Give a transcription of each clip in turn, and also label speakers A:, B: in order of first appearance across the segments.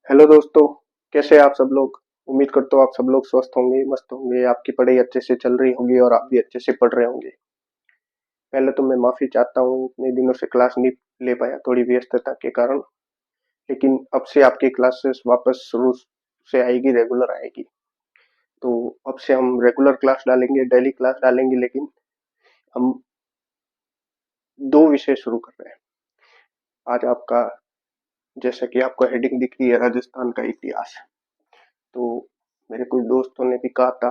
A: Hello दोस्तों। कैसे हैं आप सब लोग। उम्मीद करता हूँ आप सब लोग स्वस्थ होंगे, मस्त होंगे, आपकी पढ़ाई अच्छे से चल रही होगी और आप भी अच्छे से पढ़ रहे होंगे। पहले तो मैं माफी चाहता हूँ, इतने दिनों से क्लास नहीं ले पाया, थोड़ी व्यस्तता के कारण। लेकिन अब से आपकी क्लासेस वापस शुरू से आएगी, रेगुलर आएगी। तो अब से हम रेगुलर क्लास डालेंगे, डेली क्लास डालेंगे। लेकिन हम दो विषय शुरू कर रहे हैं आज आपका। जैसा कि आपको हेडिंग दिख रही है, राजस्थान का इतिहास। तो मेरे कुछ दोस्तों ने भी कहा था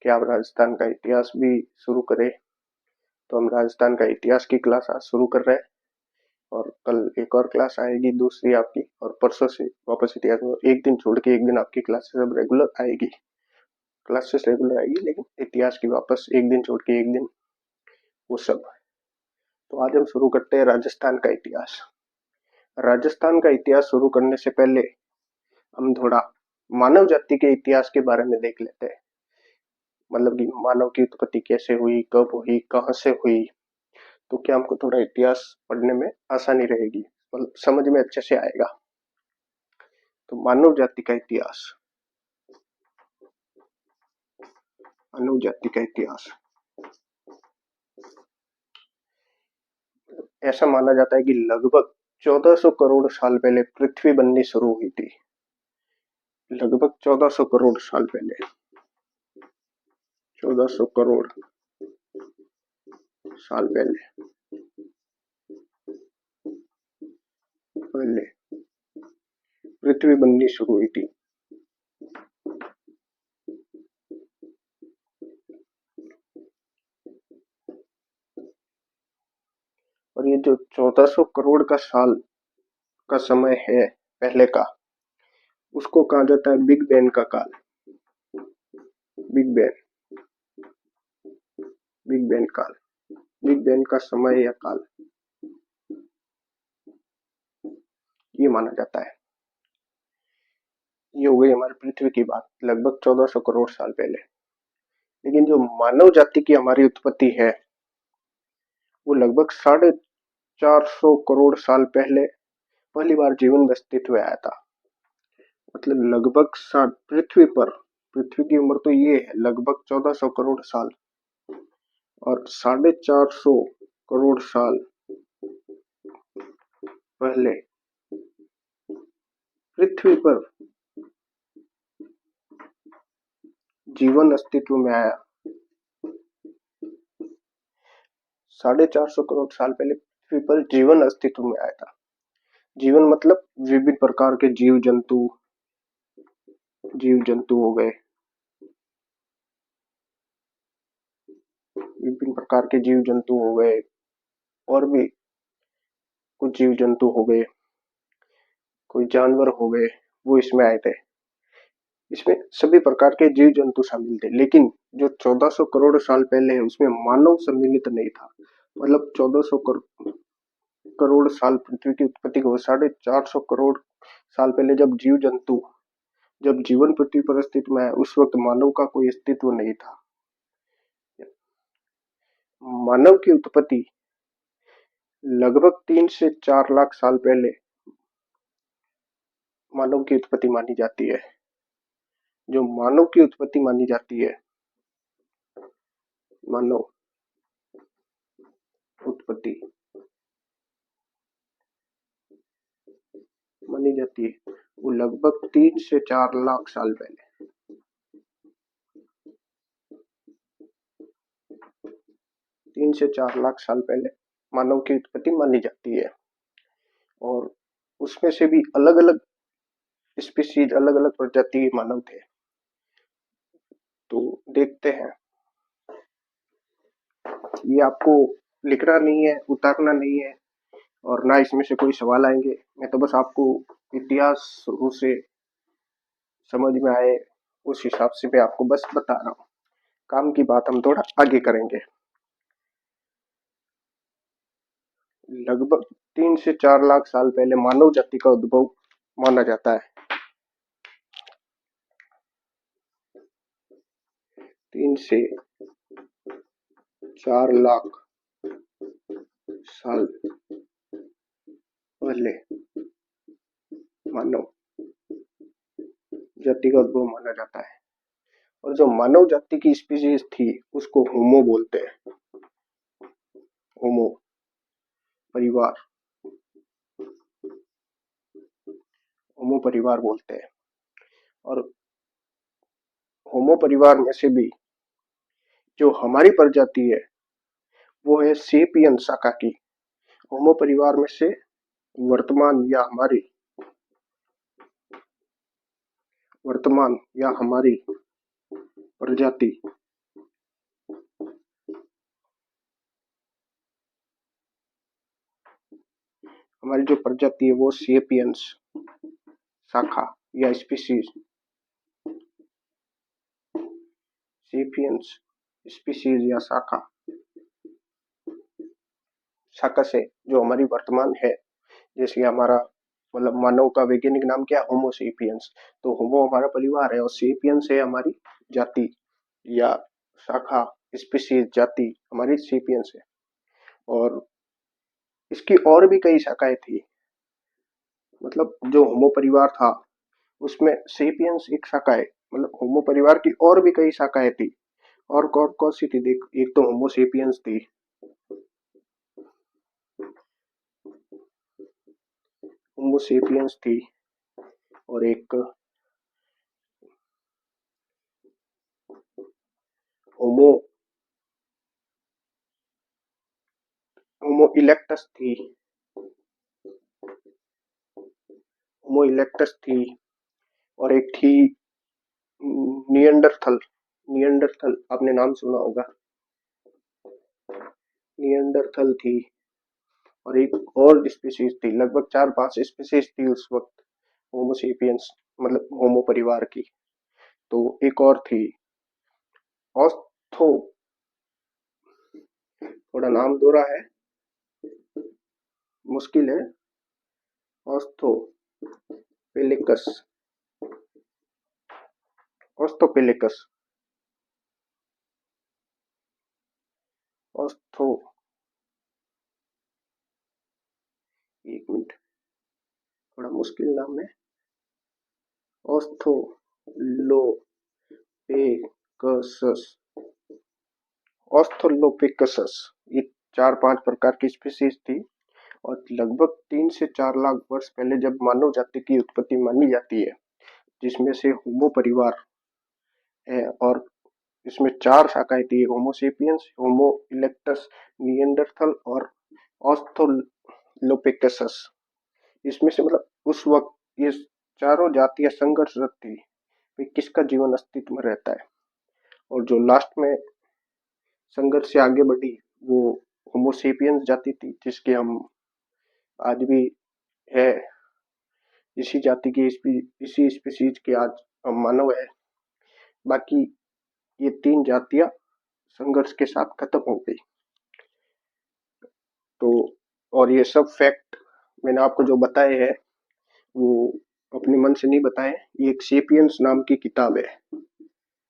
A: कि आप राजस्थान का इतिहास भी शुरू करें। तो हम राजस्थान का इतिहास की क्लास आज शुरू कर रहे हैं। और कल एक और क्लास आएगी दूसरी आपकी, और परसों से वापस इतिहास में एक दिन छोड़ के एक दिन आपकी क्लासेस अब रेगुलर आएगी। क्लासेस रेगुलर आएगी लेकिन इतिहास की वापस एक दिन छोड़ के एक दिन, वो सब। तो आज हम शुरू करते हैं राजस्थान का इतिहास। राजस्थान का इतिहास शुरू करने से पहले हम थोड़ा मानव जाति के इतिहास के बारे में देख लेते हैं। मतलब कि मानव की उत्पत्ति कैसे हुई, कब हुई, कहाँ से हुई। तो क्या हमको थोड़ा इतिहास पढ़ने में आसानी रहेगी, मतलब समझ में अच्छे से आएगा। तो मानव जाति का इतिहास। मानव जाति का इतिहास ऐसा माना जाता है कि लगभग 1400 करोड़ साल पहले पृथ्वी बननी शुरू हुई थी। लगभग 1400 करोड़ साल पहले, 1400 करोड़ साल पहले पहले पृथ्वी बननी शुरू हुई थी। और ये जो 1400 करोड़ का साल का समय है पहले का, उसको कहा जाता है बिग बैंग का काल। बिग बैंग, बिग बैंग काल, बिग बैंग का समय या काल, ये माना जाता है। ये हो गई हमारी पृथ्वी की बात, लगभग 1400 करोड़ साल पहले। लेकिन जो मानव जाति की हमारी उत्पत्ति है, वो लगभग 450 करोड़ साल पहले पहली बार जीवन में अस्तित्व में आया था। मतलब लगभग पृथ्वी पर, पृथ्वी की उम्र तो ये है लगभग 1400 करोड़ साल, और 450 करोड़ साल पहले पृथ्वी पर जीवन अस्तित्व में आया। 450 करोड़ साल पहले पृथ्वी पर जीवन अस्तित्व में आया था। जीवन मतलब विभिन्न प्रकार के जीव जंतु, जीव जंतु हो गए, विभिन्न प्रकार के जीव जंतु हो गए, और भी कुछ जीव जंतु हो गए, कोई जानवर हो गए, वो इसमें आए थे। इसमें सभी प्रकार के जीव जंतु शामिल थे। लेकिन जो 1400 करोड़ साल पहले है, उसमें मानव सम्मिलित नहीं था। मतलब 1400 करोड़ साल पृथ्वी की उत्पत्ति को 450 करोड़ साल पहले जब जीवन पृथ्वी पर अस्तित्व में आया, उस वक्त मानव का कोई अस्तित्व नहीं था। मानव की उत्पत्ति लगभग 3 से 4 लाख साल पहले मानव की उत्पत्ति मानी जाती है। जो मानव की उत्पत्ति मानी जाती है, मानव उत्पत्ति मानी जाती है, वो लगभग 3 से 4 लाख साल पहले, 3 से 4 लाख साल पहले मानव की उत्पत्ति मानी जाती है। और उसमें से भी अलग अलग स्पीशीज, अलग अलग प्रजाति के मानव थे। तो देखते हैं, ये आपको लिखना नहीं है, उतारना नहीं है, और ना इसमें से कोई सवाल आएंगे। मैं तो बस आपको इतिहास शुरू से समझ में आए उस हिसाब से मैं आपको बस बता रहा हूँ। काम की बात हम थोड़ा आगे करेंगे। लगभग 3 से 4 लाख साल पहले मानव जाति का उद्भव माना जाता है। 3 से 4 लाख साल पहले मानव जाति का उद्भव माना जाता है। और जो मानव जाति की स्पीशीज थी उसको होमो बोलते हैं। होमो परिवार, होमो परिवार बोलते हैं। और होमो परिवार में से भी जो हमारी प्रजाति है वो है सेपियन शाखा की। होमो परिवार में से वर्तमान या हमारी प्रजाति हमारी जो प्रजाति है वो सेपियंस शाखा या स्पीशीज, सेपियंस स्पीशीज या शाखा शाखा से जो हमारी वर्तमान है, जैसे हमारा मतलब मानव का वैज्ञानिक नाम क्या है, होमो सेपियंस। तो होमो हमारा परिवार है और सेपियंस है हमारी जाति या शाखा, स्पीशीज जाति हमारी सेपियंस है। और इसकी और भी कई शाखाएं थी, मतलब जो होमो परिवार था उसमें सेपियंस एक शाखा है, मतलब होमो परिवार की और भी कई शाखाएं थी। और कौन कौन सी थी देख, एक तो होमो सेपियंस थी, होमो सेपियंस थी, और एक होमो होमो इलेक्टस थी, होमो इलेक्टस थी, और एक थी नियंडरथल। नियंडरथल आपने नाम सुना होगा, नियंडरथल थी। और एक और स्पीशीज थी, लगभग 4-5 स्पीशीज थी उस वक्त होमो सेपियंस मतलब होमो परिवार की। तो एक और थी ऑस्थो, थोड़ा नाम दोहरा है, मुश्किल है, ऑस्थोपेलिकस, ऑस्थोपेलिकस, ऑस्थो, एक मिनट, थोड़ा मुश्किल नाम है, ऑस्थोलोपेकसस, ऑस्थोलोपेकसस। ये 4-5 प्रकार की स्पीशीज थी। और लगभग 3 से 4 लाख वर्ष पहले जब मानव जाति की उत्पत्ति मानी जाती है, जिसमें से होमो परिवार है, और इसमें 4 शाखाएं थी, होमो सेपियंस, होमो इलेक्टस, निएंडरथल और ऑस्थोलोपेकसस। इसमें से मतलब उस वक्त ये चारों जातियां संघर्षरत थी कि किसका जीवन अस्तित्व में रहता है। और जो लास्ट में संघर्ष से आगे बढ़ी वो होमो सेपियंस जाति थी, जिसके हम आज भी है, इसी जाति की इसी स्पीशीज के आज हम मानव है। बाकी ये 3 जातियां संघर्ष के साथ खत्म हो गई। तो और ये सब फैक्ट मैंने आपको जो बताए हैं वो अपने मन से नहीं बताए, ये एक सेपियंस नाम की किताब है,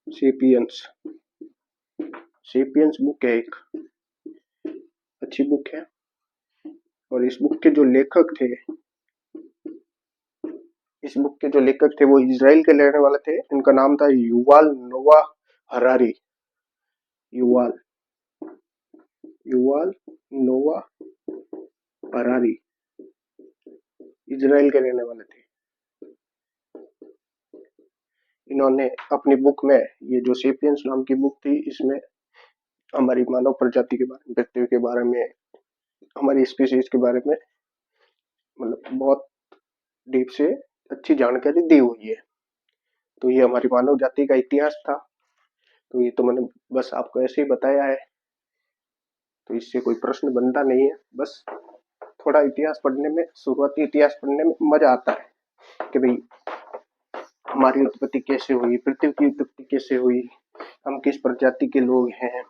A: सेपियंस, सेपियंस बुक है, एक अच्छी बुक है। और इस बुक के जो लेखक थे, इस बुक के जो लेखक थे वो इजराइल के रहने वाले थे। इनका नाम था युवाल नोआ हरारी, युवाल युवाल नोआ हरारी, इजराइल के रहने वाले थे। इन्होंने अपनी बुक में, ये जो सेपियंस नाम की बुक थी, इसमें हमारी मानव प्रजाति के बारे में, पृथ्वी के बारे में, हमारी स्पीशीज के बारे में मतलब बहुत डीप से अच्छी जानकारी दी हुई है। तो ये हमारी मानव जाति का इतिहास था। तो ये तो मैंने बस आपको ऐसे ही बताया है, तो इससे कोई प्रश्न बनता नहीं है। बस थोड़ा इतिहास पढ़ने में, शुरुआती इतिहास पढ़ने में मजा आता है कि भाई हमारी उत्पत्ति कैसे हुई, पृथ्वी की उत्पत्ति कैसे हुई, हम किस प्रजाति के लोग हैं,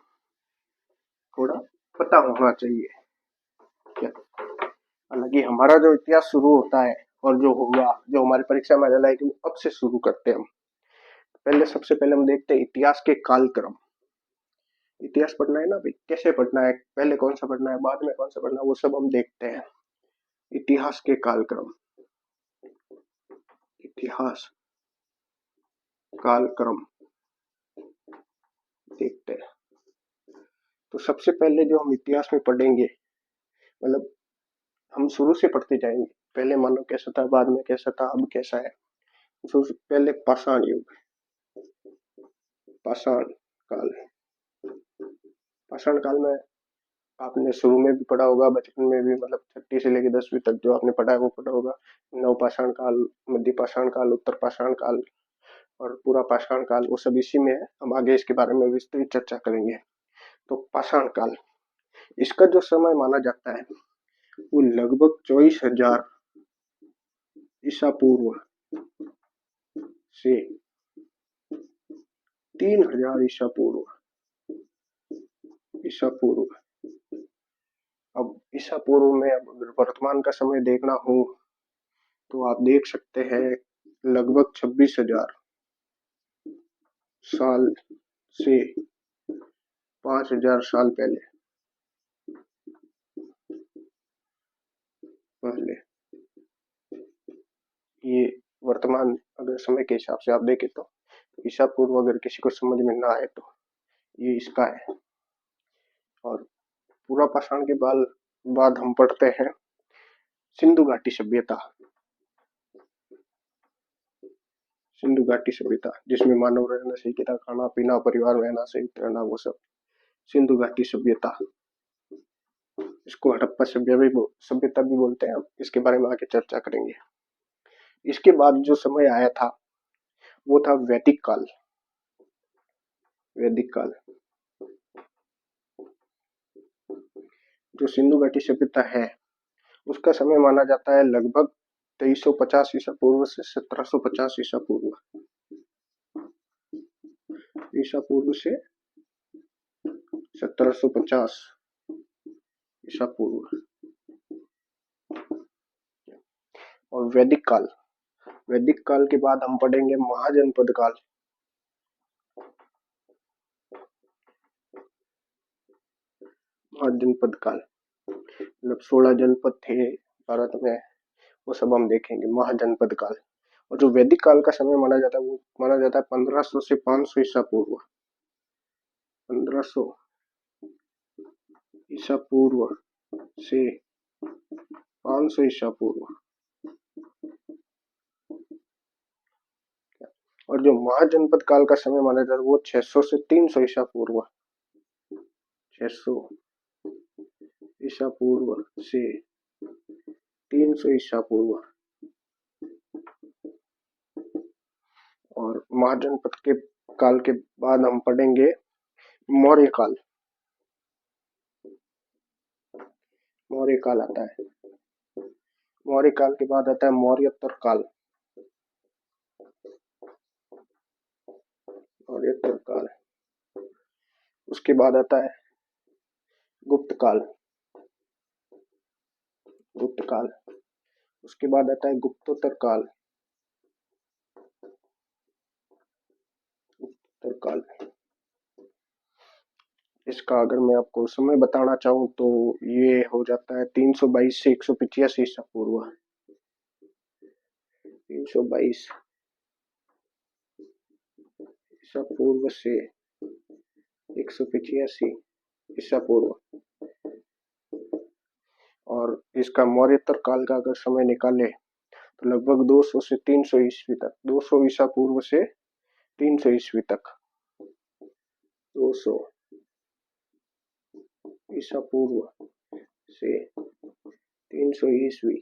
A: थोड़ा पता होना चाहिए क्या। हालांकि हमारा जो इतिहास शुरू होता है और जो हुआ, जो हमारी परीक्षा में डला है कि वो अब से शुरू करते हैं हम। पहले सबसे पहले हम देखते हैं इतिहास के कालक्रम। इतिहास पढ़ना है ना भाई, कैसे पढ़ना है, पहले कौन सा पढ़ना है, बाद में कौन सा पढ़ना है, वो सब हम देखते हैं। इतिहास के कालक्रम, इतिहास कालक्रम देखते हैं। तो सबसे पहले जो हम इतिहास में पढ़ेंगे, मतलब हम शुरू से पढ़ते जाएंगे, पहले मानव कैसा था, बाद में कैसा था, अब कैसा है। सबसे पहले पाषाण युग, पाषाण काल। पाषाण काल में आपने शुरू में भी पढ़ा होगा, बचपन में भी, मतलब छठी से लेकर 10वीं तक जो आपने पढ़ा है वो पढ़ा होगा। नव पाषाण काल, मध्य पाषाण काल, उत्तर पाषाण काल और पूरा पाषाण काल, वो सब इसी में है। हम आगे इसके बारे में विस्तृत चर्चा करेंगे। तो पाषाण काल, इसका जो समय माना जाता है वो लगभग 24,000 ईसा पूर्व से 3,000 ईसा पूर्व। अब ईसा पूर्व में अब अगर वर्तमान का समय देखना हो तो आप देख सकते हैं लगभग 26,000 साल से 5,000 साल पहले ये वर्तमान अगर समय के हिसाब से आप देखें तो ईसा पूर्व अगर किसी को समझ में ना आए तो ये इसका है। और पूरा पाषाण के बाद हम पढ़ते हैं सिंधु घाटी सभ्यता। सिंधु घाटी सभ्यता जिसमें मानव रहना सीखा था, खाना पीना, परिवार रहना, संयुक्त रहना, वो सब सिंधु घाटी सभ्यता। इसको हड़प्पा सभ्यता भी बोलते हैं। हम इसके बारे में आगे चर्चा करेंगे। इसके बाद जो समय आया था वो था वैदिक काल। वैदिक काल जो सिंधु घाटी सभ्यता है उसका समय माना जाता है लगभग 2350 ईसा पूर्व से 1750 ईसा पूर्व। ईसा पूर्व से 1750 ईसा पूर्व। और वैदिक काल के बाद हम पढ़ेंगे महाजनपद काल। महाजनपद काल मतलब 16 जनपद थे भारत में, वो सब हम देखेंगे महाजनपद काल। और जो वैदिक काल का समय माना जाता है वो माना जाता है 1500 से 500 ईसा पूर्व। 1500 ईसा पूर्व से 500 ईसा पूर्व। और जो महाजनपद काल का समय माना जाता है वो 600 से 300 ईसा पूर्व। 600 ईसा पूर्व से 300 ईसा पूर्व। और महाजनपद के काल के बाद हम पढ़ेंगे मौर्य काल। मौर्य काल आता है। मौर्य काल के बाद आता है मौर्योत्तर काल। मौर्योत्तर काल, उसके बाद आता है गुप्त काल। गुप्त काल, उसके बाद आता है गुप्तोत्तर काल। गुप्तोत्तर काल, इसका अगर मैं आपको समय बताना चाहूँ तो ये हो जाता है 322 से 185 ईसा पूर्व। 322 ईसा पूर्व से 185 ईसा पूर्व। और इसका मौर्योत्तर काल का अगर समय निकाले तो लगभग 200 से 300 ईस्वी तक, 200 ईसा पूर्व से 300 ईस्वी तक। 200 ईसा पूर्व से 300 ईस्वी।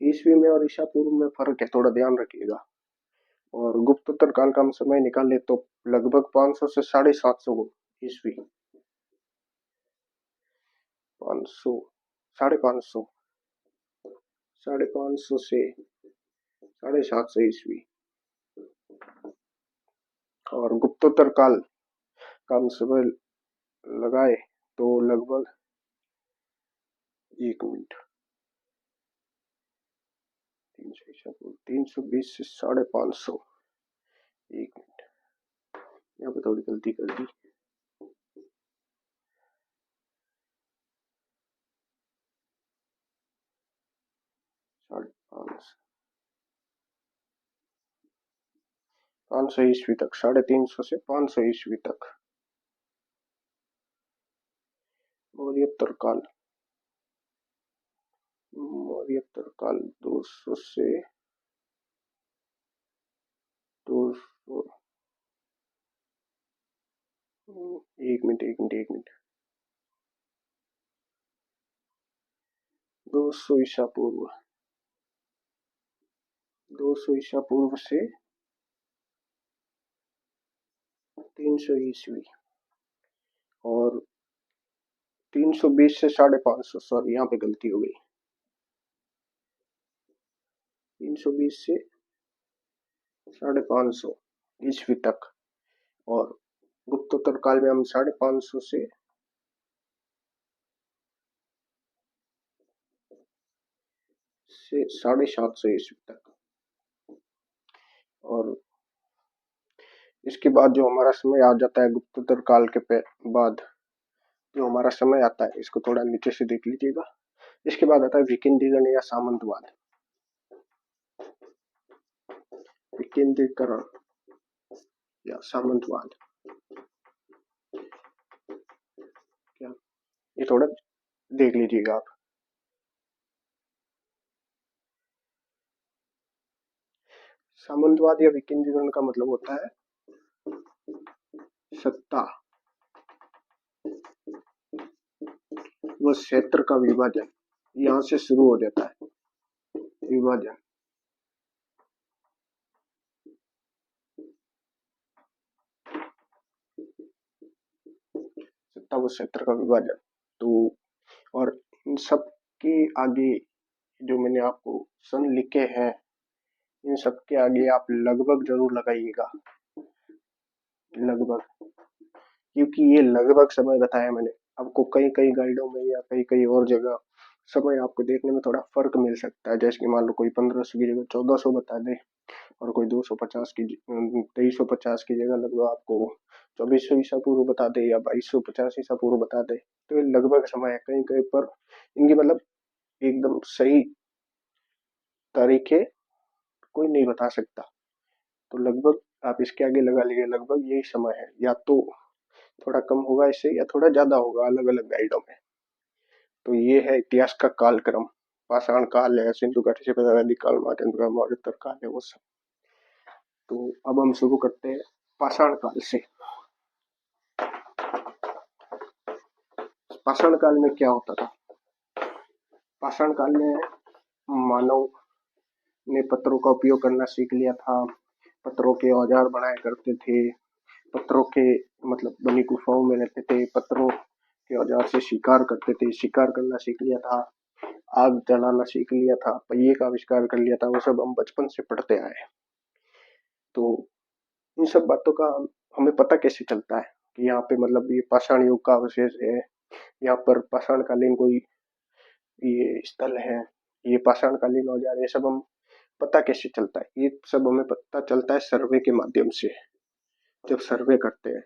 A: ईस्वी में और ईसा पूर्व में फर्क है, थोड़ा ध्यान रखिएगा। और गुप्तोत्तर काल का हम समय निकाले तो लगभग 500 से 750 ईस्वी। 500, 550, 550 से 750 ईस्वी। और गुप्तोत्तर काल का हम समय लगाए तो लगभग 1 मिनट 320 से 550। 1 मिनट, यहाँ पे थोड़ी गलती कर दी। 550 500 ईस्वी तक, 350 से 500 ईस्वी तक। मौर्योत्तर काल, मौर्योत्तर काल 200 से 200, एक मिनट एक मिनट एक मिनट, 200 ईसा पूर्व, 200 ईसा पूर्व से 300 ईस्वी, और 320 से 550, सॉरी यहाँ पे गलती हो गई, 320 से 550 ईस्वी तक, और गुप्तोत्तर काल में हम 550 से 750 ईस्वी तक, और इसके बाद जो हमारा समय आ जाता है गुप्तोत्तर काल के बाद जो हमारा समय आता है, इसको थोड़ा नीचे से देख लीजिएगा। इसके बाद आता है विकेंद्रीकरण या सामंतवाद। विकेंद्रीकरण या सामंतवाद क्या, ये थोड़ा देख लीजिएगा आप। सामंतवाद या विकेंद्रीकरण का मतलब होता है सत्ता व क्षेत्र का विभाजन, यहाँ से शुरू हो जाता है विभाजन। सत्ता व क्षेत्र का विभाजन। तो और इन सब के आगे जो मैंने आपको सन लिखे हैं, इन सब के आगे आप लगभग जरूर लगाइएगा, लगभग, क्योंकि ये लगभग समय बताया मैंने आपको। कई कई गाइडों में या कई कई और जगह समय आपको देखने में थोड़ा फर्क मिल सकता है। जैसे कि मान लो कोई 1500 की जगह 1400 बता दे, और कोई 250 की 2350 की जगह लगभग आपको 2400 ईसा पूर्व बता दे, या 2250 ईसा पूर्व बता दे। तो ये लगभग समय है, कहीं कहीं पर इनकी मतलब एकदम सही तारीखें कोई नहीं बता सकता। तो लगभग आप इसके आगे लगा लीजिए, लगभग यही समय है, या तो थोड़ा कम होगा इससे या थोड़ा ज्यादा होगा अलग अलग गाइडों में। तो ये है इतिहास का कालक्रम। पाषाण काल है, सिंधु घाटी से आदि काल, मध्ययुग, मौर्योत्तर काल है, वो सब। तो अब हम शुरू करते हैं पाषाण काल से। पाषाण काल में क्या होता था? पाषाण काल में मानव ने पत्थरों का उपयोग करना सीख लिया था, पत्थरों के औजार बनाया करते थे, पत्थरों के मतलब बनी गुफाओं में रहते थे, पत्थरों के औजार से शिकार करते थे, शिकार करना सीख लिया था, आग जलाना सीख लिया था, पहिए का आविष्कार कर लिया था। वो सब हम बचपन से पढ़ते आए। तो इन सब बातों का हमें पता कैसे चलता है कि यहाँ पे मतलब ये पाषाण युग का अवशेष है, यहाँ पर पाषाण कालीन कोई ये स्थल है, ये पाषाण कालीन औजार, ये सब हम पता कैसे चलता है? ये सब हमें पता चलता है सर्वे के माध्यम से। जब सर्वे करते हैं,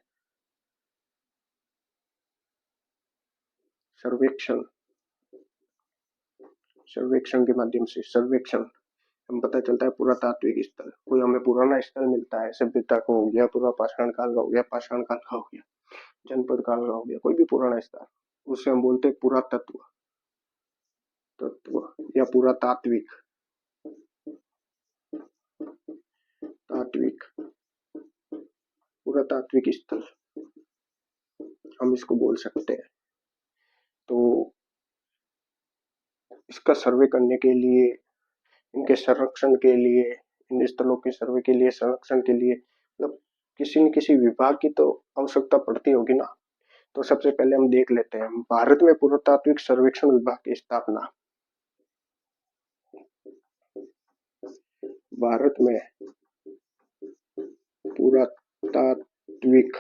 A: सर्वेक्षण, सर्वेक्षण के माध्यम से, सर्वेक्षण हम पता चलता है पुरातात्विक स्थल। कोई हमें पुराना स्थल मिलता है, सभ्यता को हो गया, पूरा पाषाण काल का हो गया, पाषाण काल का हो गया, जनपद काल का हो गया, कोई भी पुराना स्थल, उससे हम बोलते हैं पुरातत्व, तत्व या पुरातात्विक, तात्विक, पुरातात्विक स्थल हम इसको बोल सकते हैं। तो इसका सर्वे करने के लिए, इनके संरक्षण के लिए, इन स्थलों के सर्वे के लिए, संरक्षण के लिए मतलब किसी न किसी विभाग की तो आवश्यकता पड़ती होगी ना। तो सबसे पहले हम देख लेते हैं भारत में पुरातात्विक सर्वेक्षण विभाग की स्थापना। भारत में पुरातात्विक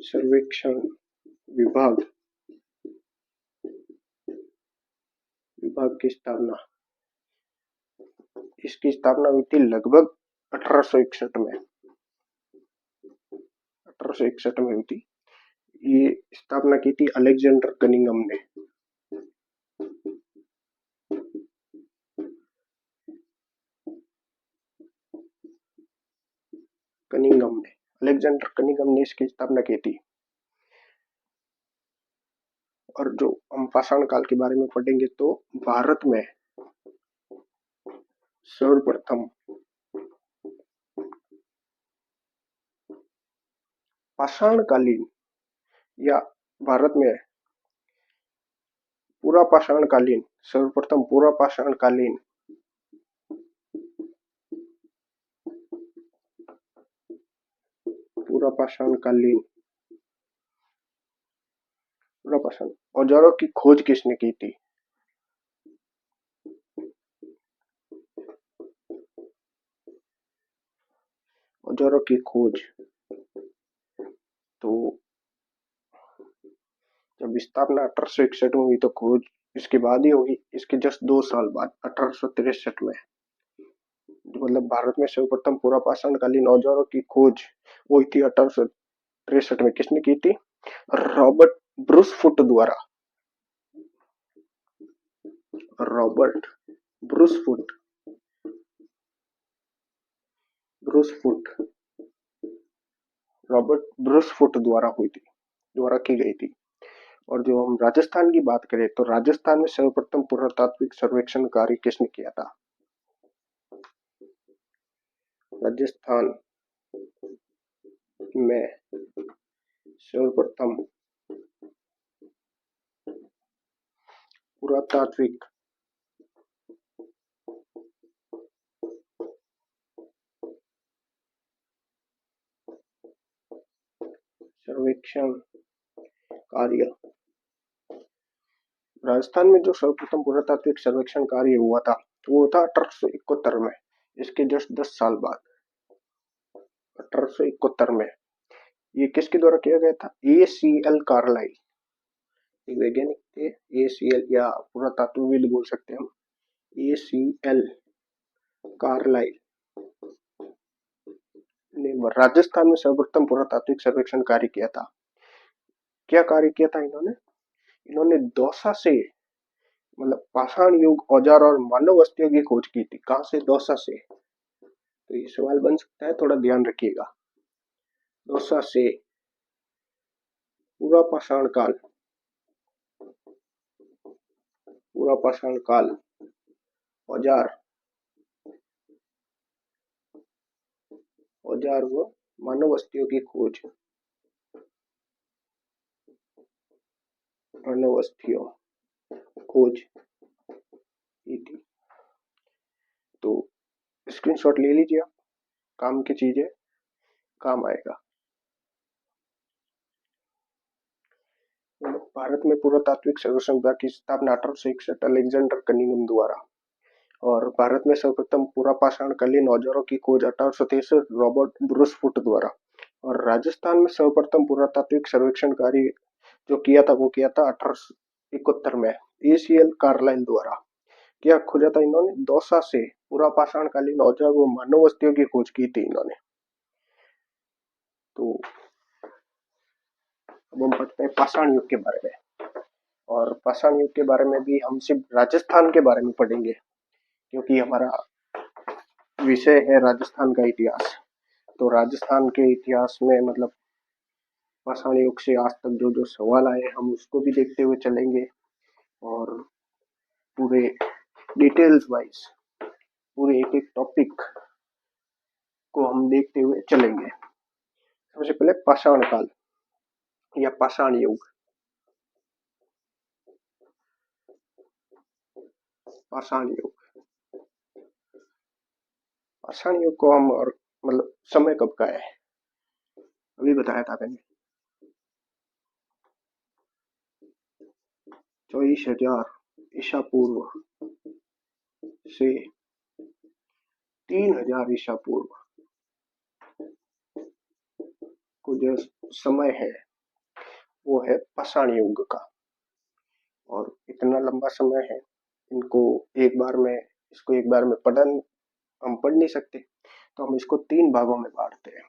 A: सर्वेक्षण विभाग की स्थापना, इसकी स्थापना हुई थी लगभग 1861 में, 1861 में हुई थी। ये स्थापना की थी अलेक्जेंडर कनिंघम ने। कनिंघम ने, अलेक्जेंडर कनिंघम ने इसकी स्थापना की थी। और जो हम पाषाण काल के बारे में पढ़ेंगे तो भारत में सर्वप्रथम पाषाणकालीन या भारत में पूरा पाषाणकालीन, सर्वप्रथम पूरा पाषाणकालीन पूरा पाषाणकालीन पूरा पाषाण औजारों की खोज किसने की थी? औजारों की खोज तो जब स्थापना 1861 में हुई तो खोज इसके बाद ही होगी, इसके जस्ट 2 साल बाद 1863 में, मतलब भारत में सर्वप्रथम पूरा पाषाणकालीन औजारों की खोज हुई थी 1863 में। किसने की थी? रॉबर्ट ब्रूसफुट द्वारा। Robert Bruce Foote Bruce Foote Robert Bruce Foote द्वारा की गई थी। और जो हम राजस्थान की बात करें तो राजस्थान में सर्वप्रथम पुरातात्विक सर्वेक्षण कार्य किसने किया था? राजस्थान में सर्वप्रथम पुरातात्विक सर्वेक्षण कार्य, राजस्थान में जो सर्वप्रथम पुरातात्विक सर्वेक्षण कार्य हुआ था वो था 1871 में, इसके जस्ट 10 साल बाद 1871 में। ये किसके द्वारा किया गया था? ACL कार्लाइल, एक वैज्ञानिक थे। ACL या पुरातात्विक बोल सकते हैं हम, ACL कार्लाइल ने राजस्थान में सर्वप्रथम पुरातात्विक सर्वेक्षण कार्य किया था। क्या कार्य किया था इन्होंने दौसा से, मतलब पाषाण युग औजार और मानव अस्थियों की खोज की थी। कहां से? दौसा से। तो ये सवाल बन सकता है, थोड़ा ध्यान रखिएगा। दौसा से पूरा पाषाण काल औजार व मानव अस्थियों की खोज की थी। तो स्क्रीनशॉट ले लीजिए आप, काम की चीजें काम आएगा। भारत में पुरातात्विक सर्वेक्षण विभाग की स्थापना 1861 अलेक्जेंडर कनिंघम द्वारा। और भारत में सर्वप्रथम पूरा पाषाणकालीन औजारों की खोज 1863 रॉबर्ट ब्रूसफुट द्वारा। और राजस्थान में सर्वप्रथम पुरातात्विक सर्वेक्षण कार्य जो किया था वो किया था 1871 में ACL कार्लाइल द्वारा। क्या खोजा था इन्होंने? दौसा से पूरा पाषाणकालीन औजार व मानव अस्थियों की खोज की थी इन्होंने। तो अब हम पढ़ते हैं पाषाण युग के बारे में। और पाषाण युग के बारे में भी हम सिर्फ राजस्थान के बारे में पढ़ेंगे, क्योंकि हमारा विषय है राजस्थान का इतिहास। तो राजस्थान के इतिहास में मतलब पाषाण युग से आज तक जो जो सवाल आए हम उसको भी देखते हुए चलेंगे, और पूरे डिटेल्स वाइज पूरे एक एक टॉपिक को हम देखते हुए चलेंगे। सबसे पहले पाषाण काल या पाषाण युग। पाषाण युग पाषाण युग को हम, और मतलब समय कब का है अभी बताया था मैंने, 24,000 ईसा पूर्व से 3,000 ईसा पूर्व को जो समय है वो है पाषाण युग का। और इतना लंबा समय है, इसको एक बार में हम पढ़ नहीं सकते, तो हम इसको 3 भागों में बांटते हैं।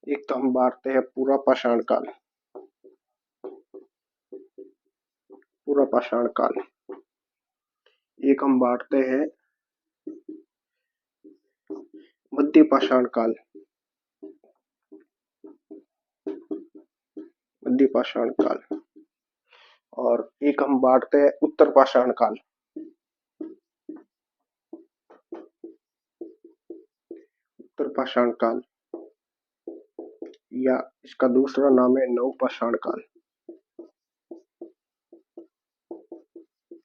A: एक तो हम बांटते हैं पूरा पाषाण काल। एक हम बांटते हैं मध्य पाषाण काल, मध्य पाषाण काल, और एक हम बांटते हैं उत्तर पाषाण काल। उत्तर पाषाण काल, या इसका दूसरा नाम है नव पाषाण काल।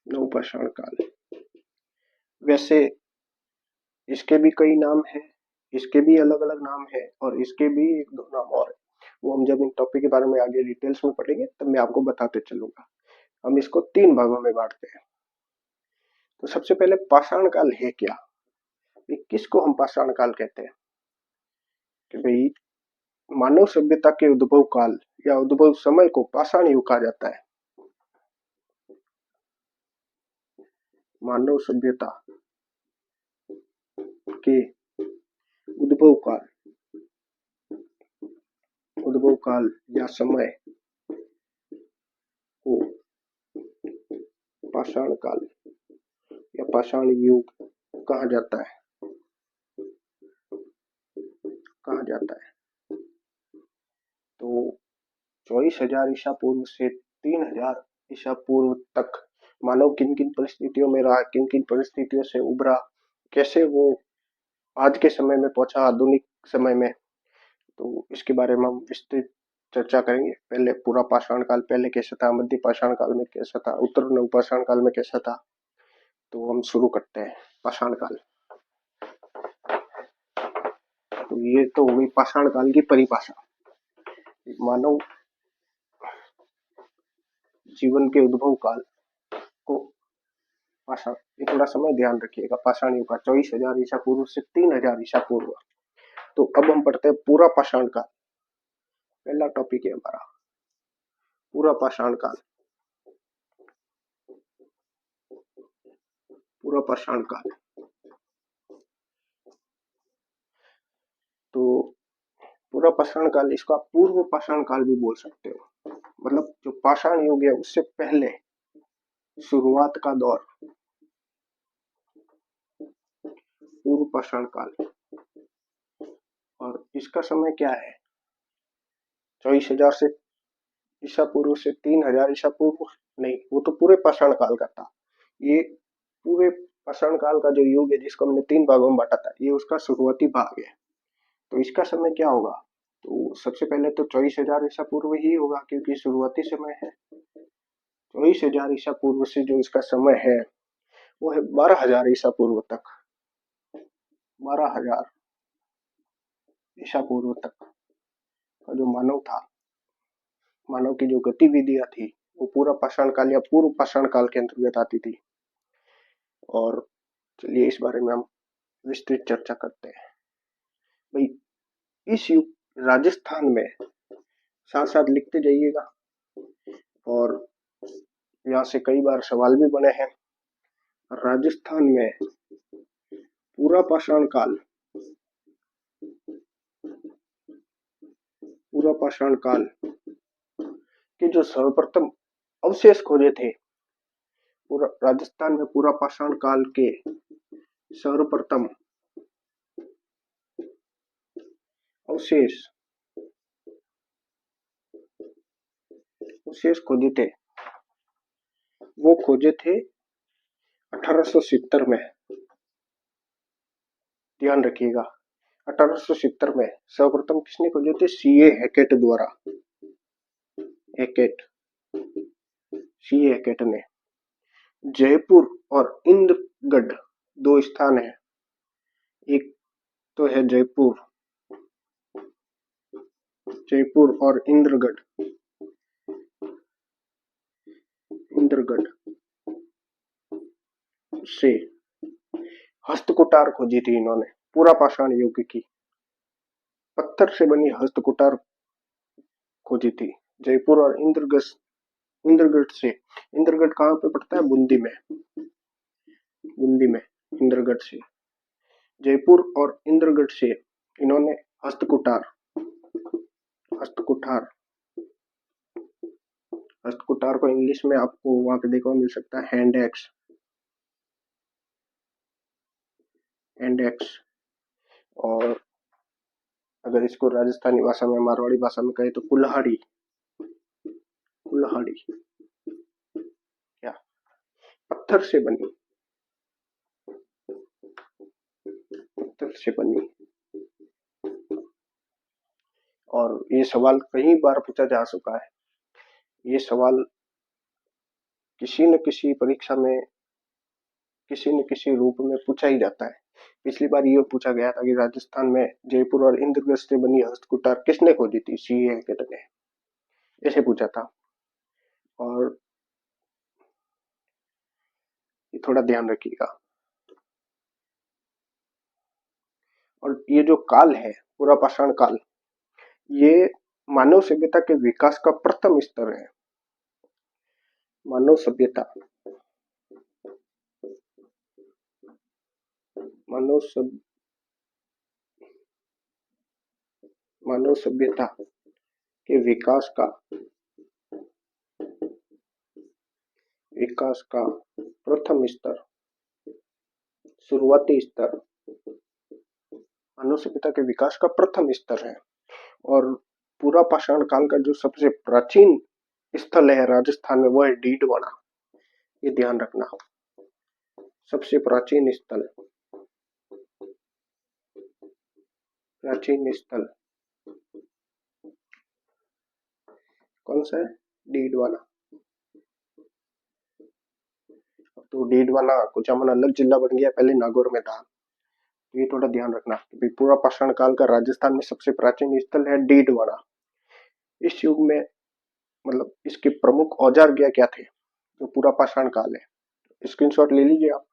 A: नव पाषाण काल, वैसे इसके भी कई नाम हैं, इसके भी अलग अलग नाम है, और इसके भी एक दो नाम और है, वो हम जब इन टॉपिक के बारे में आगे डिटेल्स में पढ़ेंगे तब मैं आपको बताते चलूंगा। हम इसको तीन भागों में बांटते हैं। तो सबसे पहले पाषाण काल है क्या, किसको हम पाषाण काल कहते हैं? कि भाई मानव सभ्यता के उद्भव काल या उद्भव समय को पाषाण युग कहा जाता है। मानव सभ्यता के उद्भव काल या समय को पाषाण काल या पाषाण युग कहा जाता है। तो 24,000 ईसा पूर्व से 3,000 ईसा पूर्व तक मानव किन किन परिस्थितियों में रहा, किन किन परिस्थितियों से उभरा, कैसे वो आज के समय में पहुंचा, आधुनिक समय में, तो इसके बारे में हम विस्तृत चर्चा करेंगे। पहले पूरा पाषाण काल पहले कैसा था, मध्य पाषाण काल में कैसा था, उत्तर नव पाषाण काल में कैसा था। तो हम शुरू करते हैं पाषाण काल। तो ये तो हो गई पाषाण काल की परिभाषा। मानव जीवन के उद्भव काल को पाषाण, ये थोड़ा समय ध्यान रखिएगा, पाषाण युग का 24,000 ईसा पूर्व से 3,000 ईसा पूर्व। तो अब हम पढ़ते हैं पूरा पाषाण काल। पहला टॉपिक है हमारा पूरा पाषाण काल। पूरा पाषाण काल, तो पूरा पाषाण काल, इसको आप पूर्व पाषाण काल भी बोल सकते हो। मतलब जो पाषाण युग है उससे पहले शुरुआत का दौर पूर्व पाषाण काल। और इसका समय क्या है, 24,000 से ईसा पूर्व से 3,000 ईसा पूर्व नहीं, वो तो पूरे पाषाण काल का था। ये पूरे पाषाण काल का जो युग है जिसको हमने तीन भागों में बांटा था, ये उसका शुरुआती भाग है। तो इसका समय क्या होगा, तो सबसे पहले तो 24,000 ईसा पूर्व ही होगा, क्योंकि शुरुआती समय है। 24,000 ईसा पूर्व से जो इसका समय है वो है 12,000 ईसा पूर्व तक। 12,000 ईसा पूर्व तक का जो मानव था, मानव की जो गतिविधियां थी, वो पूरा पाषाण काल या पूर्व पाषाण काल के अंतर्गत आती थी। और चलिए इस बारे में हम विस्तृत चर्चा करते हैं। भाई इस युग राजस्थान में, साथ साथ लिखते जाइएगा, और यहाँ से कई बार सवाल भी बने हैं। राजस्थान में पूरा पाषाण काल, पूरा पाषाण काल के जो सर्वप्रथम अवशेष खोजे थे, पूरा राजस्थान में पूरा पाषाण काल के सर्वप्रथम अवशेष खोजे थे, वो खोजे थे 1870 में। ध्यान रखिएगा, 1870 में सर्वप्रथम किसने खोजे थे, सीए हैकेट द्वारा। हैकेट, सीए हैकेट ने। जयपुर और इंद्रगढ़ दो स्थान है, एक तो है जयपुर, जयपुर और इंद्रगढ़। इंद्रगढ़ से हस्तकुटार खोजी थी इन्होंने, पूरा पाषाण युग की पत्थर से बनी हस्तकुटार खोजी थी। जयपुर और इंद्रगढ़ से, इंद्रगढ़ कहाँ पे पड़ता है, बूंदी में। बूंदी में इंद्रगढ़ से, जयपुर और इंद्रगढ़ से इन्होंने हस्तकुटार, हस्तकुठार, हस्तकुटार को इंग्लिश में आपको वहां पे देखो मिल सकता है हैंड एक्स, हैंड एक्स। और अगर इसको राजस्थानी भाषा में, मारवाड़ी भाषा में कहे तो कुल्हाड़ी, कुल्हाड़ी क्या पत्थर से बनी, पत्थर से बनी। और ये सवाल कई बार पूछा जा चुका है। ये सवाल किसी न किसी परीक्षा में किसी न किसी रूप में पूछा ही जाता है। पिछली बार ये पूछा गया था कि राजस्थान में जयपुर और इंद्रप्रस्थ से बनी हस्तकुटार किसने खोजी थी, सीए हैकेट ने, ऐसे पूछा था। और ये थोड़ा ध्यान रखिएगा। और ये जो काल है पूरा पाषाण काल, ये मानव सभ्यता के विकास का प्रथम स्तर है। मानव सभ्यता मानव सभ मानव सभ्यता के विकास का प्रथम स्तर, शुरुआती स्तर मानव सभ्यता के विकास का प्रथम स्तर है। और पूरा पाषाण काल का जो सबसे प्राचीन स्थल है राजस्थान में, वो है डीडवाना। ये ध्यान रखना, सबसे प्राचीन स्थल कौन सा है, डीडवाना। तो डीडवाना कुचामन अलग जिला बन गया, पहले नागौर में था। तो ये थोड़ा ध्यान रखना कि पूरा पाषाण काल का राजस्थान में सबसे प्राचीन स्थल है डीडवाना। इस युग में मतलब इसके प्रमुख औजार क्या क्या थे जो पूरा पाषाण काल है, स्क्रीनशॉट ले लीजिए आप।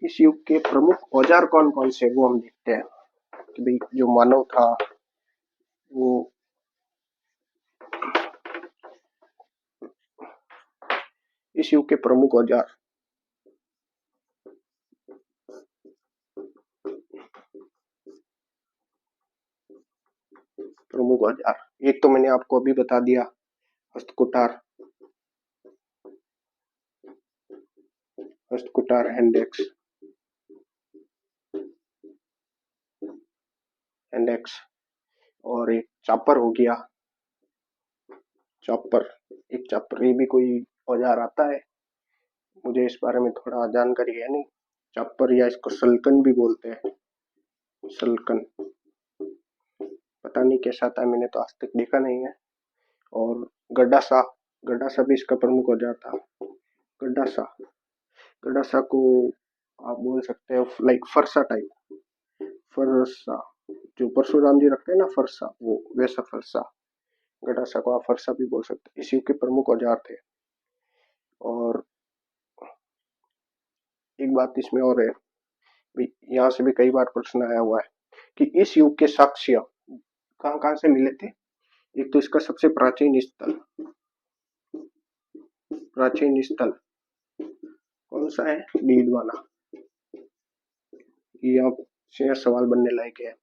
A: इस युग के प्रमुख औजार कौन कौन से, वो हम देखते हैं कि भाई जो मानव था वो इस युग के प्रमुख औजार, एक तो मैंने आपको अभी बता दिया, हस्तकुटार, हैंडेक्स, और एक चापर हो गया, चापर ये भी कोई औजार आता है, मुझे इस बारे में थोड़ा जानकारी है नहीं। चापर या इसको सल्कन भी बोलते हैं, सल्कन पता नहीं कैसा आता है, मैंने तो आज तक देखा नहीं है। और गड्ढासा भी इसका प्रमुख औजार था। गड्ढासा को आप बोल सकते हो लाइक फरसा टाइप, फरसा जो परशुराम जी रखते हैं ना फरसा, वो वैसा फरसा। गड्ढासा को आप फरसा भी बोल सकते हैं। इस युग के प्रमुख औजार थे। और एक बात इसमें और है, यहाँ से भी कई बार प्रश्न आया हुआ है कि इस युग के साक्ष्य कहाँ कहाँ से मिले थे। एक तो इसका सबसे प्राचीन स्थल कौन सा है, डीडवाना। ये आपसे सवाल बनने लायक है।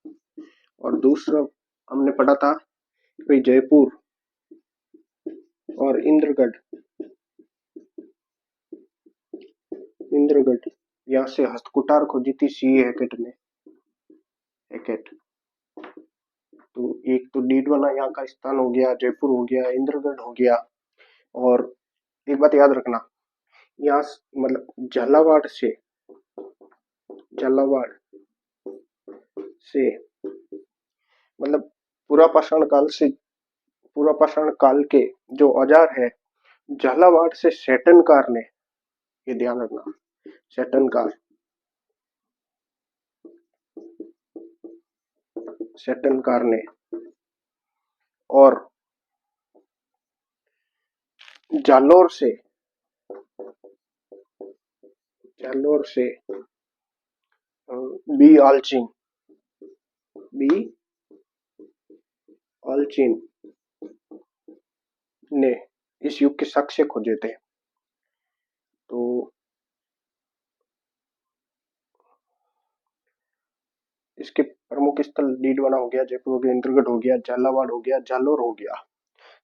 A: और दूसरा हमने पढ़ा था कि जयपुर और इंद्रगढ़ यहाँ से हस्तकुटार खोजी थी सीए हैकेट ने। तो एक तो डीडवाना यहाँ का स्थान हो गया, जयपुर हो गया, इंद्रगढ़ हो गया। और एक बात याद रखना, यहाँ मतलब झालावाड़ से मतलब पूरा पाषाण काल के जो औजार है, झालावाड़ से सेटनकार ने, ये ध्यान रखना, सेटनकार ने और जालोर से बी आलचिन ने इस युग के साक्ष्य खोजे थे। तो इसके प्रमुख स्थल डीडवाना हो गया, जयपुर हो गया, इंद्रगढ़ हो गया, झालावाड़ हो गया, जालोर हो गया।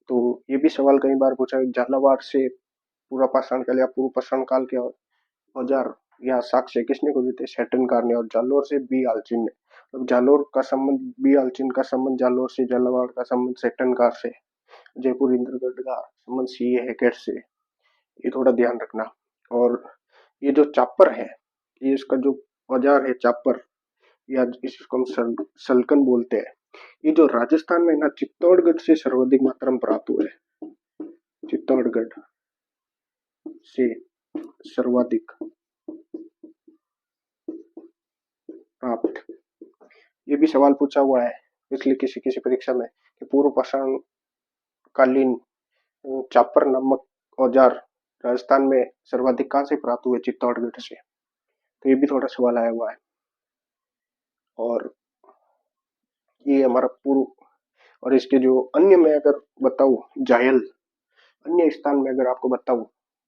A: तो ये भी सवाल कई बार पूछा, झालावाड़ से पूरा पाषाण काल या पूर्व पाषाण काल के औजार या साक्ष्य किसने को दिए थे? सेटनकार ने। और जालोर से बी आलचिन ने। मतलब जालोर का संबंध, बी आलचिन का संबंध जालोर से, झालावाड़ का संबंध सेटनकार से, जयपुर इंद्रगढ़ का संबंध सी ए हैकेट से। ये थोड़ा ध्यान रखना। और ये जो चापर है, ये इसका जो औजार है चापर, या इसको हम सलकन बोलते हैं, ये जो राजस्थान में ना चित्तौड़गढ़ से सर्वाधिक मात्रा में प्राप्त हुआ है। चित्तौड़गढ़ से सर्वाधिक प्राप्त। ये भी सवाल पूछा हुआ है पिछली किसी किसी परीक्षा में कि पूर्व पाषाण कालीन चापर नामक औजार राजस्थान में सर्वाधिक कहाँ से प्राप्त हुए? चित्तौड़गढ़ से। तो ये भी थोड़ा सवाल आया हुआ है। और ये हमारा पूर्व। और इसके जो अन्य में अगर बताऊं, जायल अन्य स्थान में अगर आपको बताऊं,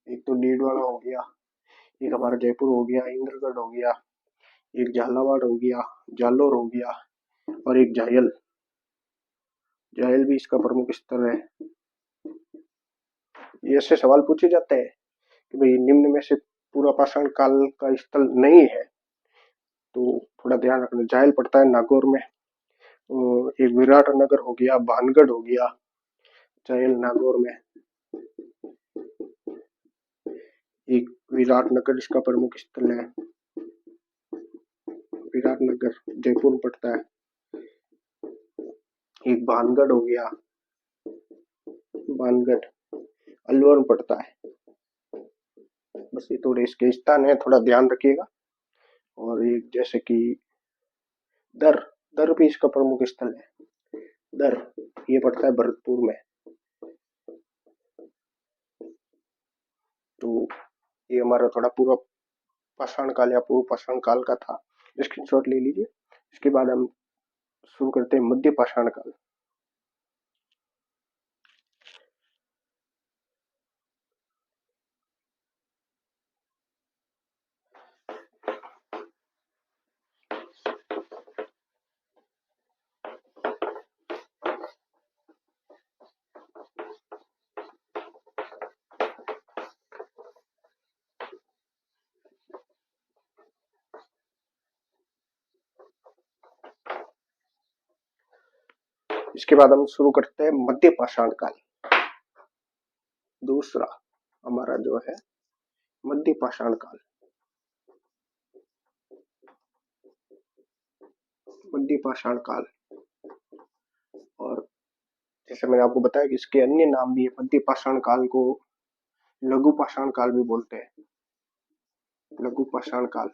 A: एक तो डीडवाना हो गया, एक हमारा जयपुर हो गया, इंद्रगढ़ हो गया, एक झालावाड़ हो गया, जालोर हो गया, और एक जायल। जायल भी इसका प्रमुख स्थल है। ये ऐसे सवाल पूछे जाते हैं कि भाई निम्न में से पूरा पाषाण काल का स्थल नहीं है, तो थोड़ा ध्यान रखना। जायल पड़ता है नागौर में। एक विराट नगर हो गया, भानगढ़ हो गया, जायल नागौर में। एक विराटनगर इसका प्रमुख स्थल है। विराटनगर जयपुर में पड़ता है। एक भानगढ़ हो गया, भानगढ़ अलवर में पड़ता है। बस ये थोड़े इसके स्थान है, थोड़ा ध्यान रखिएगा। और एक जैसे कि दर, दर भी इसका प्रमुख स्थल है। दर ये पड़ता है भरतपुर में। तो ये हमारा थोड़ा पूरा पाषाण काल या पूर्व पाषाण काल का था। स्क्रीनशॉट ले लीजिए। इसके बाद हम शुरू करते हैं मध्य पाषाण काल। इसके बाद हम शुरू करते हैं मध्य पाषाण काल। दूसरा हमारा जो है मध्य पाषाण काल। मध्य पाषाण काल। और जैसे मैंने आपको बताया कि इसके अन्य नाम भी है। मध्य पाषाण काल को लघु पाषाण काल भी बोलते हैं। लघु पाषाण काल,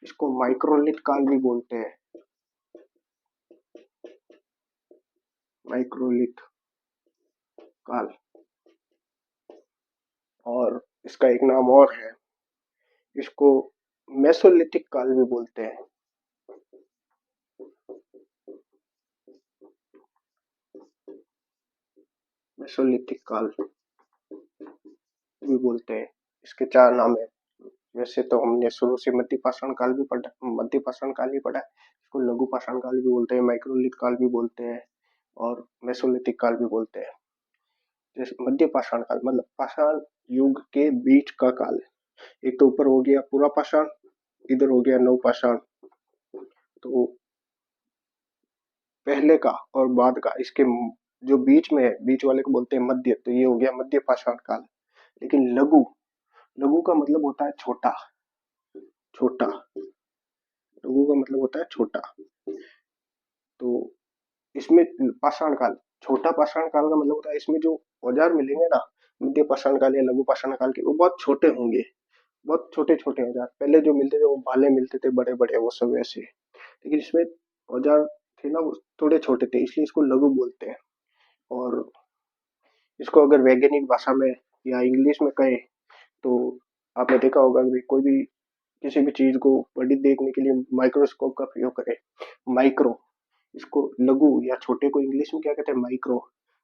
A: इसको माइक्रोलिथ काल भी बोलते हैं। माइक्रोलिथ काल। और इसका एक नाम और है, इसको मेसोलिथिक काल भी बोलते हैं। मेसोलिथिक काल भी बोलते हैं। इसके चार नाम है। वैसे तो हमने शुरू से मध्य पाषाण काल भी पढ़ा, मध्य पाषाण काल भी पढ़ा है। इसको लघु पाषाण काल भी बोलते हैं, माइक्रोलिथ काल भी बोलते हैं, और मेसोलिथिक काल भी बोलते हैं। जैसे मध्य पाषाण काल मतलब पाषाण युग के बीच का काल। एक तो ऊपर हो गया पूरा पाषाण, इधर हो गया नव पाषाण। तो पहले का और बाद का, इसके जो बीच में है, बीच वाले को बोलते हैं मध्य। तो ये हो गया मध्य पाषाण काल। लेकिन लघु, लघु का मतलब होता है छोटा। छोटा, लघु का मतलब होता है छोटा। तो इसमें पाषाण काल, छोटा पाषाण काल का मतलब होता है इसमें जो औजार मिलेंगे ना मध्य पाषाण काल या लघु पाषाण काल के, वो बहुत छोटे होंगे। बहुत छोटे छोटे औजार पहले जो मिलते थे वो भाले मिलते थे बड़े बड़े, वो सब ऐसे। लेकिन इसमें औजार थे ना वो थोड़े छोटे थे, इसलिए इसको लघु बोलते हैं। और इसको अगर वैज्ञानिक भाषा में या इंग्लिश में कहें तो आपने देखा होगा कि कोई भी किसी भी चीज को बड़ी देखने के लिए माइक्रोस्कोप का प्रयोग करें। माइक्रो, इसको लघु या छोटे को इंग्लिश में क्या कहते हैं? माइक्रो।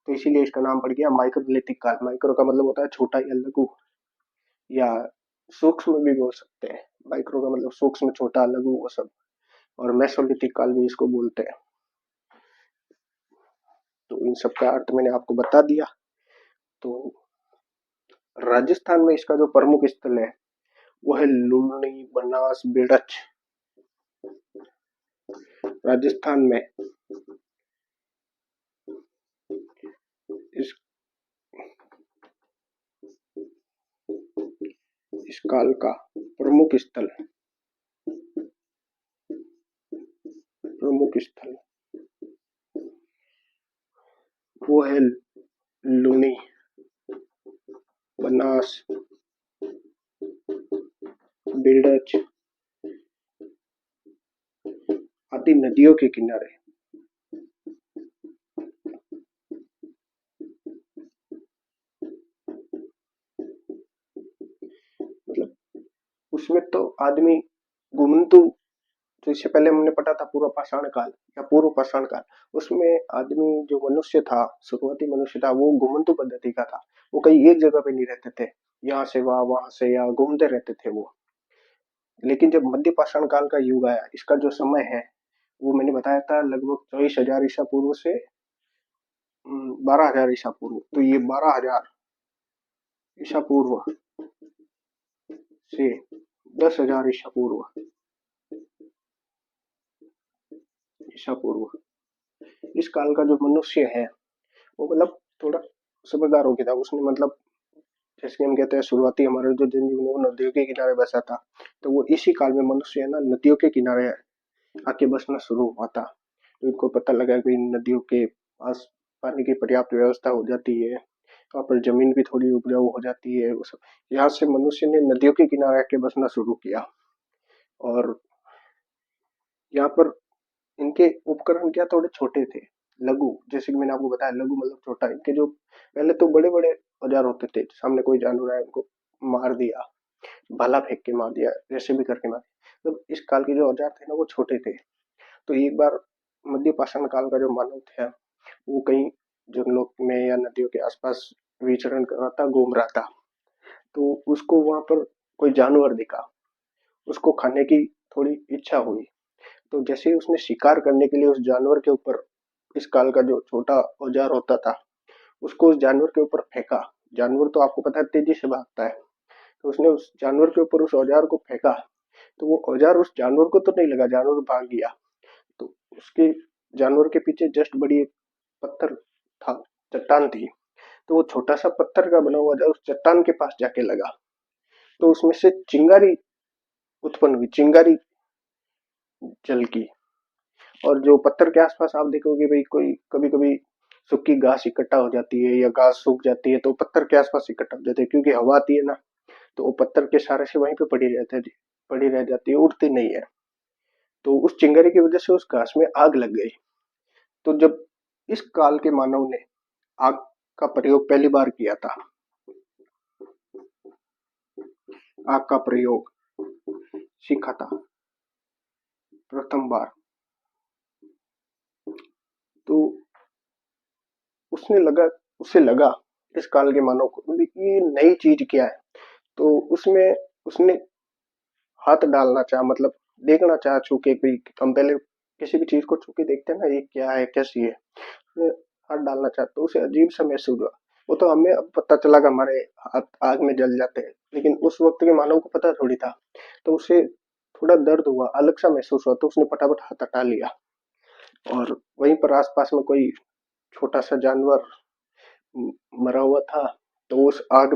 A: तो इसीलिए इसका नाम पड़ गया माइक्रोलिथिक काल। माइक्रो का मतलब होता है छोटा या लघु, या सूक्ष्म भी बोल सकते हैं। माइक्रो का मतलब सूक्ष्म, छोटा, लघु, वो सब। और मेसोलिथिक काल भी इसको बोलते हैं। तो इन सब का अर्थ मैंने आपको बता दिया। तो राजस्थान में इसका जो प्रमुख स्थल है वो है लुनी, बनास, बेड़च। राजस्थान में इस इस काल का प्रमुख स्थल वो है लूनी, बनास, बेड़च आदि नदियों के किनारे। मतलब उसमें तो आदमी घुमंतु, तो इससे पहले हमने पढ़ा था पूर्व पाषाण काल या पूर्व पाषाण काल। उसमें आदमी जो मनुष्य था, शुरुआती मनुष्य था, वो घुमंतु पद्धति का था। वो कहीं एक जगह पे नहीं रहते थे, यहाँ से वहां से यहाँ घूमते रहते थे वो। लेकिन जब मध्य पाषाण काल का युग आया, इसका जो समय है वो मैंने बताया था लगभग 24,000 ईसा पूर्व से 12,000 ईसा पूर्व। तो ये 12,000 ईसा पूर्व से 10,000 ईसा पूर्व इस काल का जो मनुष्य है वो मतलब थोड़ा समझदार हो गया था उसने। मतलब जैसे कि हम कहते हैं शुरुआती हमारे जो जनजीवन है वो नदियों के किनारे बसा था। तो वो इसी काल में मनुष्य है ना नदियों के किनारे आके बसना शुरू हुआ था। तो इनको पता लगा कि नदियों के पास पानी की पर्याप्त व्यवस्था हो जाती है, वहाँ पर जमीन भी थोड़ी उपजाऊ हो जाती है। उस यहाँ से मनुष्य ने नदियों के किनारे आके बसना शुरू किया। और यहाँ पर इनके उपकरण क्या थोड़े छोटे थे, लघु। जैसे कि मैंने आपको बताया लघु मतलब छोटा। इनके जो पहले तो बड़े बड़े औजार होते थे, सामने कोई जानवर आया उनको मार दिया, भाला फेंक के मार दिया, जैसे भी करके मार दिया। तो इस काल के जो औजार थे ना वो छोटे थे। तो एक बार मध्य पाषाण काल का जो मानव था वो कहीं जंगलों में या नदियों के आसपास विचरण कर रहा था, घूम रहा था। तो उसको वहां पर कोई जानवर दिखा, उसको खाने की थोड़ी इच्छा हुई। तो जैसे ही उसने शिकार करने के लिए उस जानवर के ऊपर इस काल का जो छोटा औजार होता था उसको उस जानवर के ऊपर फेंका। जानवर तो आपको पता है तेजी से भागता है। तो उसने उस जानवर के ऊपर उस औजार को फेंका। तो वो औजार उस जानवर को तो नहीं लगा, जानवर भाग गया। तो उसके जानवर के पीछे जस्ट बड़ी एक पत्थर था, चट्टान थी। तो वो छोटा सा पत्थर का बना हुआ औजार उस चट्टान के पास जाके लगा। तो उसमें से चिंगारी उत्पन्न हुई, चिंगारी जल की। और जो पत्थर के आसपास आप देखोगे भाई कोई कभी कभी सूखी घास इकट्ठा हो जाती है या घास सूख जाती है तो पत्थर के आसपास इकट्ठा हो जाती है, क्योंकि हवा आती है ना। तो वो पत्थर के सहारे से वहीं पे पड़ी रह जाती है, उड़ती नहीं है। तो उस चिंगारी की वजह से उस घास में आग लग गई। तो जब इस काल के मानव ने आग का प्रयोग पहली बार किया था, आग का प्रयोग सीखा था प्रथम बार, तो उसने लगा उसे लगा इस काल के मानव को बोले, ये नई चीज क्या है। तो उसमें उसने हाथ डालना चाहा, मतलब देखना चाहा छू के। कोई हम पहले किसी भी चीज को छू के देखते हैं ना, ये क्या है कैसी है। उसने हाथ डालना चाहा तो उसे अजीब सा महसूस हुआ। वो तो हमें अब पता चला कि हमारे हाथ आग में जल जाते हैं, लेकिन उस वक्त के मानव को पता थोड़ी था। तो उसे थोड़ा दर्द हुआ, अलग सा महसूस हुआ। तो उसने फटाफट हाथ हटा लिया और वहीं पर आसपास में कोई छोटा सा जानवर मरा हुआ था। तो उस आग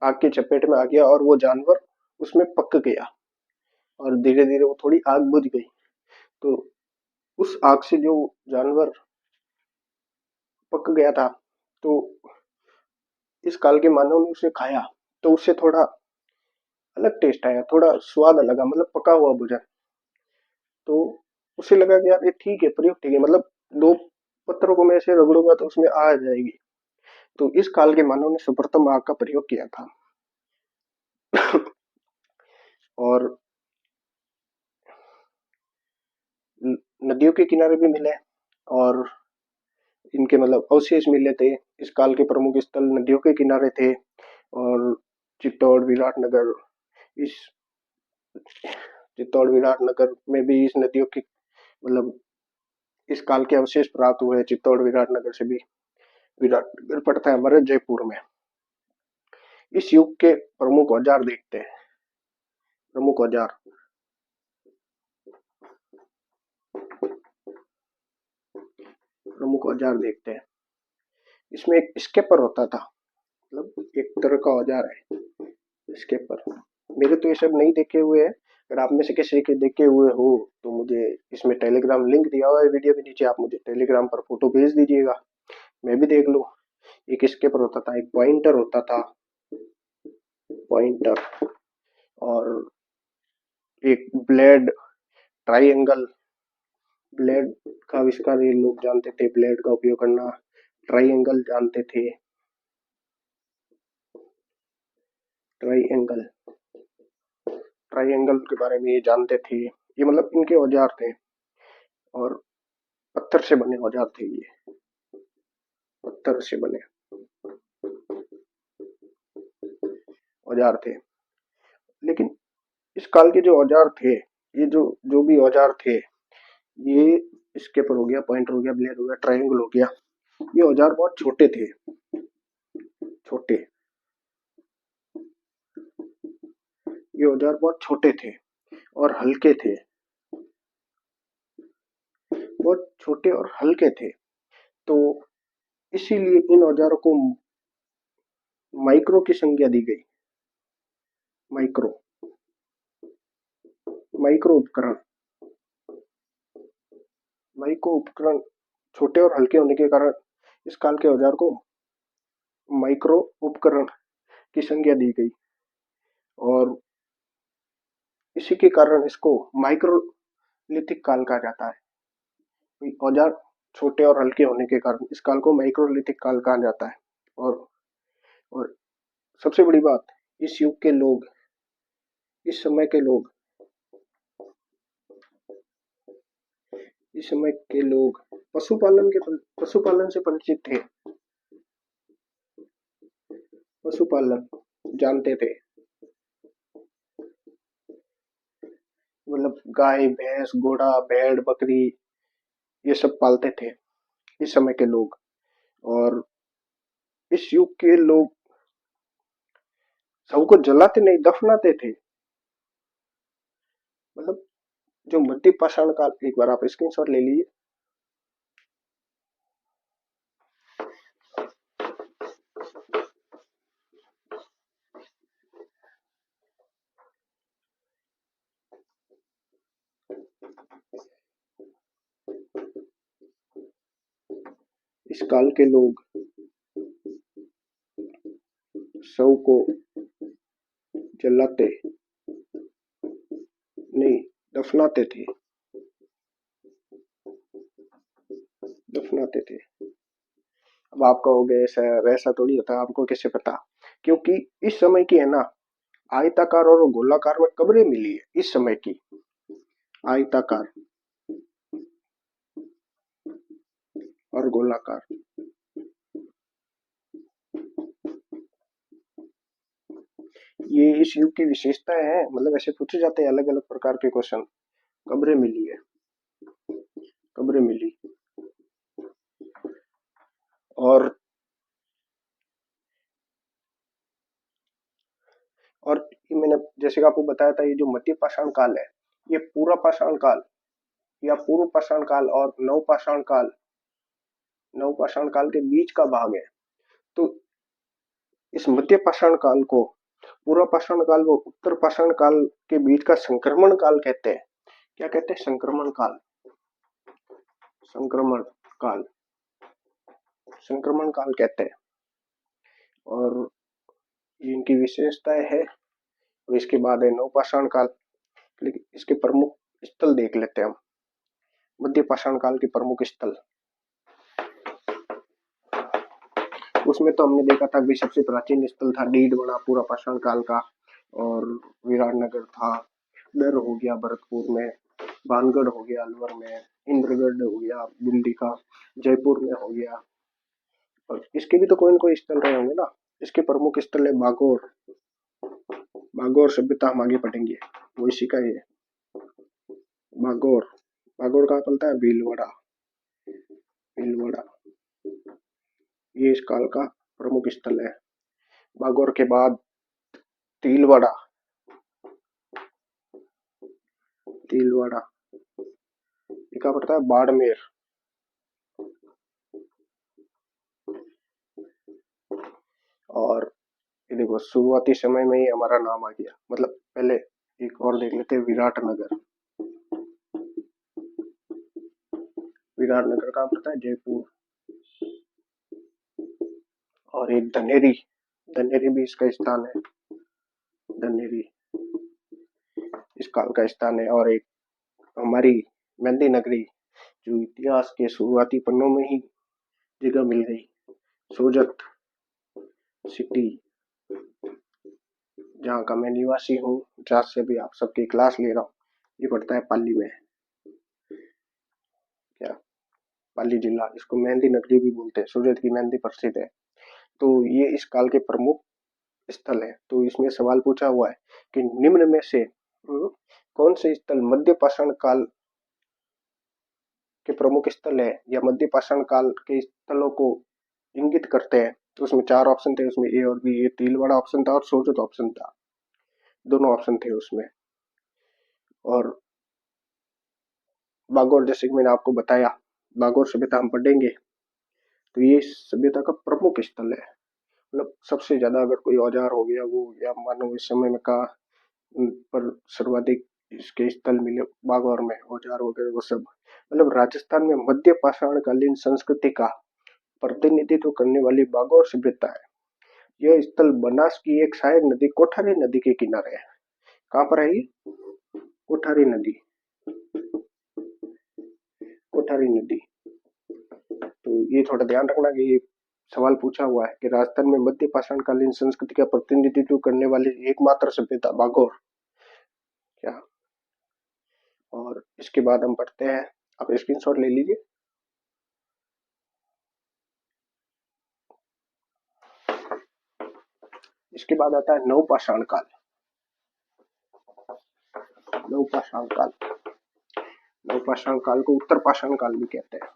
A: की चपेट में आ गया और वो जानवर उसमें पक गया और धीरे धीरे वो थोड़ी आग बुझ गई। तो उस आग से जो जानवर पक गया था, तो इस काल के मानव ने उसे खाया। तो उससे थोड़ा अलग टेस्ट आया, थोड़ा स्वाद लगा, मतलब पका हुआ भोजन। तो उसे लगा कि यार ये ठीक है, प्रयोग ठीक है। मतलब दो पत्थरों को मैं ऐसे रगड़ूंगा तो उसमें आ जाएगी। तो इस काल के मानव ने सर्वप्रथम आग का प्रयोग किया था। और नदियों के किनारे भी मिले और इनके मतलब अवशेष मिले थे। इस काल के प्रमुख स्थल नदियों के किनारे थे। और चित्तौड़, विराटनगर, इस चित्तौड़ विराटनगर में भी इस नदियों की मतलब इस काल के अवशेष प्राप्त हुए। चित्तौड़ विराटनगर से भी, विराटनगर पड़ता है हमारे जयपुर में। इस युग के प्रमुख औजार देखते हैं। प्रमुख औजार, प्रमुख औजार देखते हैं। इसमें एक स्केपर होता था, मतलब एक तरह का औजार है स्केपर। मेरे तो ये सब नहीं देखे हुए हैं। अगर आप में से किसी के देखे हुए हो तो मुझे इसमें टेलीग्राम लिंक दिया हुआ है वीडियो के नीचे, आप मुझे टेलीग्राम पर फोटो भेज दीजिएगा, मैं भी देख लूँ। एक स्केपर होता था, एक पॉइंटर होता था, पॉइंटर, और एक ब्लेड, ट्राइएंगल। ब्लेड का आविष्कार ये लोग जानते थे, ब्लेड का उपयोग करना। ट्राइएंगल जानते थे, ट्राइएंगल, ट्राइएंगल के बारे में ये जानते थे। ये मतलब इनके औजार थे, और पत्थर से बने औजार थे ये, पत्थर से बने औजार थे। लेकिन इस काल के जो औजार थे, ये जो जो भी औजार थे, ये स्केपर हो गया, पॉइंटर हो गया, ब्लेड हो गया, ट्रायंगल हो गया, ये औजार बहुत छोटे थे, छोटे। ये औजार बहुत छोटे थे और हल्के थे, बहुत छोटे और हल्के थे। तो इसीलिए इन औजारों को माइक्रो की संज्ञा दी गई। माइक्रो, माइक्रो उपकरण, माइक्रो उपकरण छोटे और हल्के होने के कारण इस काल के औजार को माइक्रो उपकरण की संज्ञा दी गई, और इसी के कारण इसको माइक्रोलिथिक काल कहा जाता है। औजार छोटे और हल्के होने के कारण इस काल को माइक्रोलिथिक काल कहा जाता है। और सबसे बड़ी बात, इस युग के लोग, इस समय के लोग, इस समय के लोग पशुपालन से परिचित थे, पशुपालन जानते थे। मतलब गाय, भैंस, घोड़ा, भेड़, बकरी, ये सब पालते थे इस समय के लोग। और इस युग के लोग सबको जलाते नहीं, दफनाते थे। मतलब जो मध्य पाषाण काल, एक बार आप स्क्रीनशॉट ले लीजिए। इस काल के लोग शव को जलाते नहीं, दफनाते थे, दफनाते थे। अब आप कहोगे ऐसा वैसा थोड़ी होता है, आपको कैसे पता? क्योंकि इस समय की है ना, आयताकार और गोलाकार में कब्रें मिली है इस समय की, आयताकार और गोलाकार। ये इस युग की विशेषताएं हैं, मतलब ऐसे पूछे जाते हैं अलग अलग प्रकार के क्वेश्चन। कब्रें मिली है, कब्रें मिली। और ये मैंने जैसे कि आपको बताया था, ये जो मध्य पाषाण काल है, ये पूरा पाषाण काल या पूर्व पाषाण काल और नव पाषाण काल, नव पाषाण काल के बीच का भाग है। तो इस मध्य पाषाण काल को पूर्व पाषाण काल व उत्तर पाषाण काल के बीच का संक्रमण काल कहते हैं। क्या कहते हैं? संक्रमण काल, संक्रमण काल, संक्रमण काल कहते हैं। और ये इनकी विशेषताएं है। और इसके बाद है नवपाषाण काल। लेकिन इसके प्रमुख स्थल देख लेते हैं हम। मध्य पाषाण काल के प्रमुख स्थल, उसमें तो हमने देखा था कि सबसे प्राचीन स्थल था डीडवाना पूरा पाषाण काल का, और विराटनगर था, दर हो गया भरतपुर में, भानगढ़ हो गया अलवर में, इंद्रगढ़ हो गया दिल्ली का, जयपुर में हो गया। और इसके भी तो कोई न कोई स्थल रहे होंगे ना। इसके प्रमुख स्थल है बागोर, बागोर सभ्यता हम आगे पढ़ेंगे, वो इसी का ही है। बागोर, बागोर कहाँ पड़ता है? भीलवाड़ा, भीलवाड़ा, ये इस काल का प्रमुख स्थल है। बागौर के बाद तिलवाड़ा। तिलवाड़ा ये क्या पड़ता है? बाड़मेर। और ये देखो शुरुआती समय में ही हमारा नाम आ गया, मतलब पहले एक और देख लेते हैं, विराटनगर। विराटनगर कहाँ पड़ता है? जयपुर। और एक धनेरी, धनेरी भी इसका स्थान है, धनेरी इस काल का स्थान है। और एक हमारी मेहंदी नगरी, जो इतिहास के शुरुआती पन्नों में ही जगह मिल गई, सोजत सिटी, जहाँ का मैं निवासी हूँ, जहाँ से भी आप सबकी क्लास ले रहा हूँ, ये पड़ता है पाली में। क्या? पाली जिला, इसको मेहंदी नगरी भी बोलते हैं, सूरत की मेहंदी प्रसिद्ध है। तो ये इस काल के प्रमुख स्थल है। तो इसमें सवाल पूछा हुआ है कि निम्न में से कौन से स्थल मध्य पाषाण काल के प्रमुख स्थल है या मध्य पाषाण काल के स्थलों को इंगित करते हैं। तो उसमें 4 ऑप्शन थे, उसमें ए और बी। ये तिलवाड़ा ऑप्शन था और सोजत ऑप्शन था, दोनों ऑप्शन थे उसमें। और बागौर, जैसे कि मैंने आपको बताया, बागौर सभ्यता हम पढ़ेंगे, तो ये सभ्यता का प्रमुख स्थल है। मतलब सबसे ज्यादा अगर कोई औजार हो गया वो, या मानो इस समय में का पर सर्वाधिक इसके स्थल मिले बागौर में, औजार वगैरह वो सब। मतलब राजस्थान में मध्य पाषाण कालीन संस्कृति का प्रतिनिधित्व करने वाली बागौर सभ्यता है। यह स्थल बनास की एक सहायक नदी कोठारी नदी के किनारे है। कहाँ पर है ये? कोठारी नदी, कोठारी नदी। तो ये थोड़ा ध्यान रखना कि ये सवाल पूछा हुआ है कि राजस्थान में मध्य पाषाण कालीन संस्कृति का प्रतिनिधित्व करने वाली एकमात्र सभ्यता बागौर। क्या? और इसके बाद हम पढ़ते हैं, आप स्क्रीनशॉट ले लीजिए। इसके बाद आता है नवपाषाण काल। नवपाषाण काल, नवपाषाण काल को उत्तर पाषाण काल भी कहते हैं।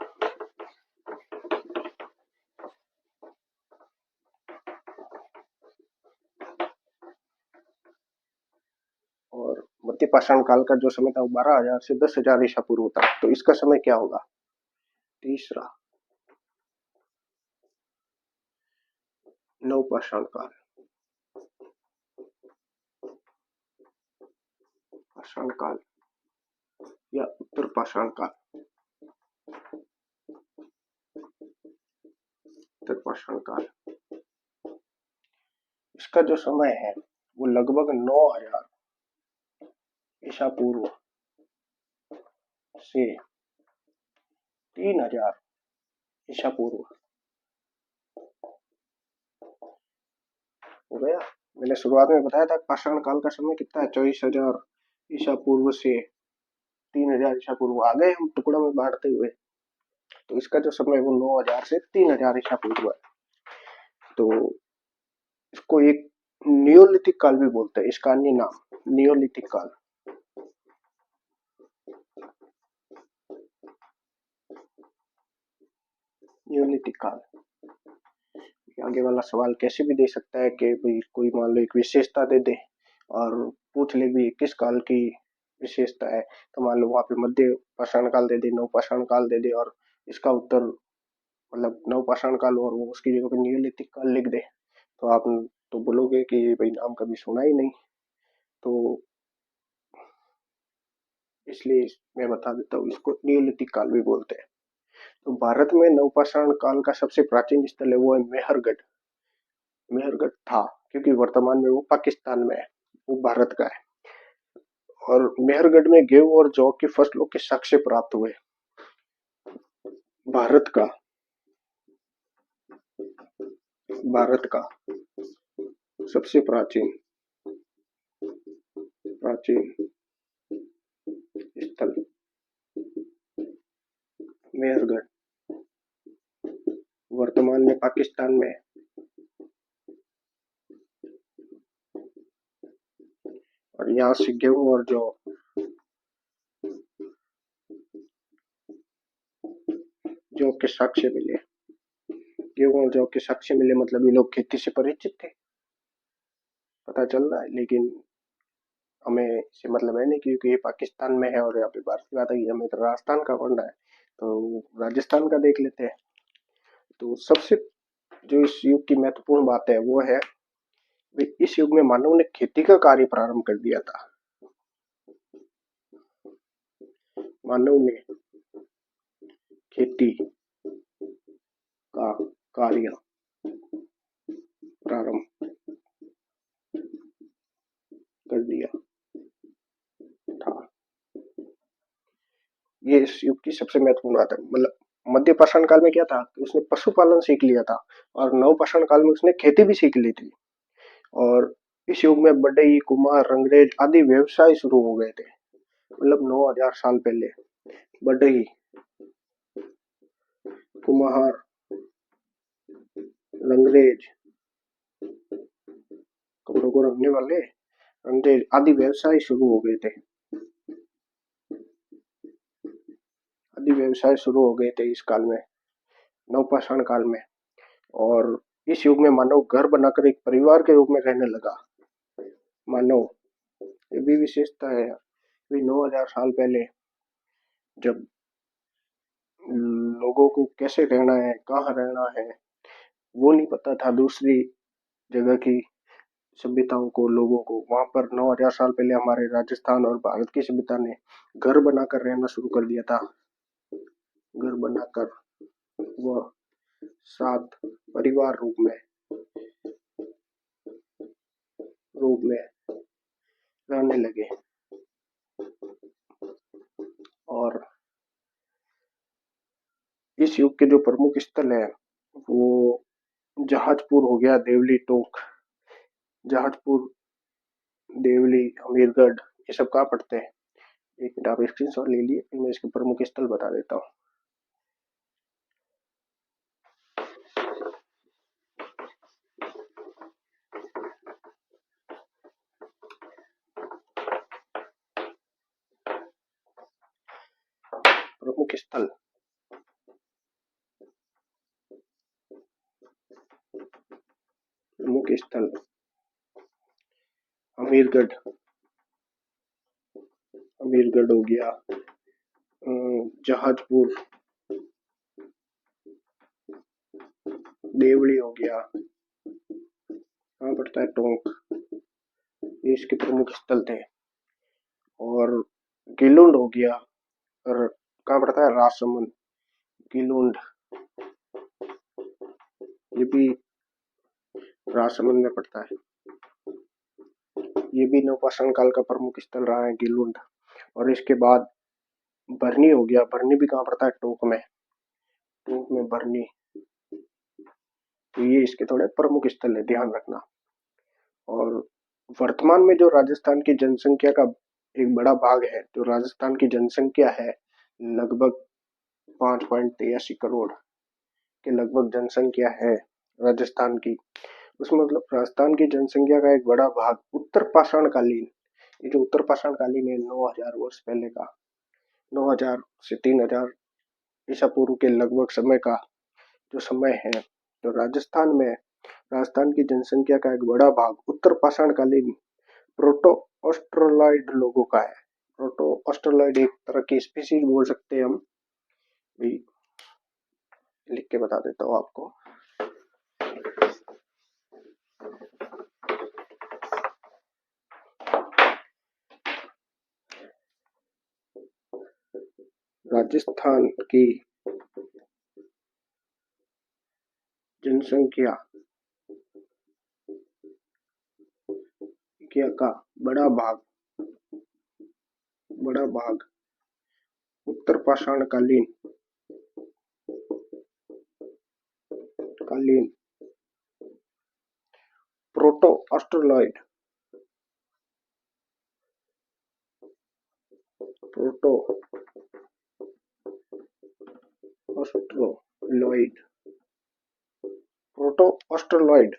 A: और मध्य पाषाण काल का जो समय था वो 12,000 से 10,000 ईसा पूर्व था। तो इसका समय क्या होगा? तीसरा नवपाषाण काल, पाषाण काल या उत्तर पाषाण काल, उत्तर पाषाण काल। इसका जो समय है वो लगभग 9,000 ईसा पूर्व से 3,000 ईसा पूर्व हो गया। मैंने शुरुआत में बताया था पाषाण काल का समय कितना है, 24,000 ईसा पूर्व से 3,000 ईसा पूर्व। आ गए हम टुकड़ों में बांटते हुए। तो इसका जो समय है वो 9,000 से 3,000 ईसा पूर्व है। तो इसको एक नियोलिथिक काल भी बोलते हैं, इसका अन्य नाम नियोलिथिक काल। नियोलिथिक काल। आगे वाला सवाल कैसे भी दे सकता है कि भाई कोई मान लो एक विशेषता दे दे और पूछ ले भी किस काल की विशेषता है। तो मान लो वहां पे मध्य पाषाण काल दे दे, नवपाषाण काल दे दे, और इसका उत्तर मतलब नवपाषाण काल, और वो उसकी जगह पे नियोलिथिक काल लिख दे, तो आप तो बोलोगे कि भाई नाम कभी सुना ही नहीं। तो इसलिए मैं बता देता हूँ, इसको नियोलिथिक काल भी बोलते हैं। तो भारत में नवपाषाण काल का सबसे प्राचीन स्थल है वो है मेहरगढ़। मेहरगढ़ था क्योंकि वर्तमान में वो पाकिस्तान में है, वो भारत का है। और मेहरगढ़ में गेहूं और जौ की फसलों के साक्ष्य प्राप्त हुए। भारत का, भारत का सबसे प्राचीन, प्राचीन स्थल मेहरगढ़, वर्तमान में पाकिस्तान में है। और यहाँ से गेहूं और जौ के साक्ष्य मिले। गेहूं और जौ के साक्ष्य मिले मतलब ये लोग खेती से परिचित थे। पता चल रहा है, लेकिन हमें इससे मतलब है नहीं, क्योंकि ये पाकिस्तान में है और यहाँ पे बात की बात है कि हमें तो राजस्थान का पढ़ना है, तो राजस्थान का देख लेते हैं। तो सबसे जो इस युग की महत्वपूर्ण बात है वो है, इस युग में मानव ने खेती का कार्य प्रारंभ कर दिया था। मानव ने खेती का कार्य प्रारंभ कर दिया था। ये इस युग की सबसे महत्वपूर्ण बात है। मतलब मध्य पाषाण काल में क्या था कि उसने पशुपालन सीख लिया था, और नव पाषाण काल में उसने खेती भी सीख ली थी। और इस युग में बढ़ई, कुम्हार, रंगरेज आदि व्यवसाय शुरू हो गए थे। मतलब 9000 साल पहले बढ़ई, कुम्हार, रंगरेज, कपड़ों को रंगने वाले रंगरेज आदि व्यवसाय शुरू हो गए थे। आदि व्यवसाय शुरू हो गए थे इस काल में, नवपाषाण काल में। और इस युग में मानव घर बनाकर एक परिवार के रूप में रहने लगा। मानव, ये भी विशेषता है, 9000 साल पहले जब लोगों को कैसे रहना है, कहाँ रहना है, वो नहीं पता था दूसरी जगह की सभ्यताओं को, लोगों को। वहां पर 9000 साल पहले हमारे राजस्थान और भारत की सभ्यता ने घर बनाकर रहना शुरू कर दिया था। घर बनाकर वह साथ परिवार रूप में रहने लगे। और इस युग के जो प्रमुख स्थल है वो जहाजपुर हो गया, देवली टोक, जहाजपुर, देवली, अमीरगढ़, ये सब कहाँ पड़ते हैं। एक मिनट आप स्क्रीनशॉट ले लिए, फिर मैं इसके प्रमुख स्थल बता देता हूँ। प्रमुख स्थल, प्रमुख स्थल अमीरगढ़, अमीरगढ़ हो गया, जहाजपुर, देवली हो गया, कहाँ पड़ता है, टोंक, ये इसके प्रमुख स्थल थे। और गिलुंड हो गया, और कहाँ पड़ता है, राजसमंद, गिलुंड, ये भी राजसमंद में पड़ता है। ये भी नवपाषाण काल का प्रमुख स्थल रहा है, गिलुंड। और इसके बाद बरनी हो गया, बरनी भी कहाँ पड़ता है, टोंक में, टोंक में बरनी। तो ये इसके थोड़े प्रमुख स्थल है, ध्यान रखना। और वर्तमान में जो राजस्थान की जनसंख्या का एक बड़ा भाग है, जो राजस्थान की जनसंख्या है लगभग 5.83 करोड़ के लगभग जनसंख्या है राजस्थान की। उसमें मतलब राजस्थान की जनसंख्या का एक बड़ा भाग उत्तर पाषाण कालीन, ये जो उत्तर पाषाण कालीन है 9000 वर्ष पहले का, 9000 से 3000 ईसा पूर्व के लगभग समय का जो समय है, तो राजस्थान की जनसंख्या का एक बड़ा भाग उत्तर पाषाण कालीन प्रोटो ऑस्ट्रोलॉइड लोगों का है। प्रोटो ऑस्ट्रोलॉइड एक तरह की स्पीसीज बोल सकते हैं हम, भी लिख के बता देता हूँ आपको। राजस्थान की जनसंख्या का बड़ा भाग उत्तर पाषाण कालीन प्रोटो ऑस्ट्रोलॉइड प्रोटो ऑस्ट्रोलॉइड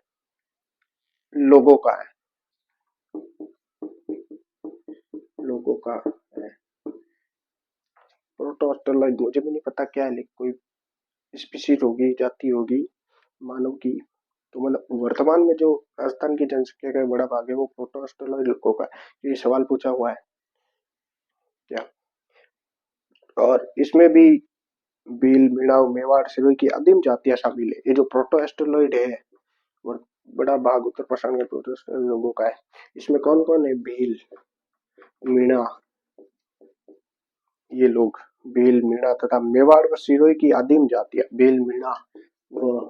A: लोगों का है, लोगों का है। प्रोटो ऑस्ट्रोलॉइड मुझे भी नहीं पता क्या है, लेकिन कोई स्पीशीज होगी, जाति होगी मानव की। तो मतलब वर्तमान में जो राजस्थान की जनसंख्या का बड़ा भाग है वो प्रोटो ऑस्ट्रेलॉइड लोगों का है। ये सवाल पूछा हुआ है क्या। और इसमें भी भील, मीणा, मेवाड़, सिरोही की आदिम जातियां शामिल है। ये जो प्रोटो ऑस्ट्रेलॉइड है और बड़ा भाग उत्तर पश्चिम के प्रोटो ऑस्ट्रेलॉइड लोगों का है। इसमें कौन कौन है? भील, मीणा, ये लोग भील, मीणा तथा मेवाड़ व सिरोही की आदिम जातियां। भील, मीणा व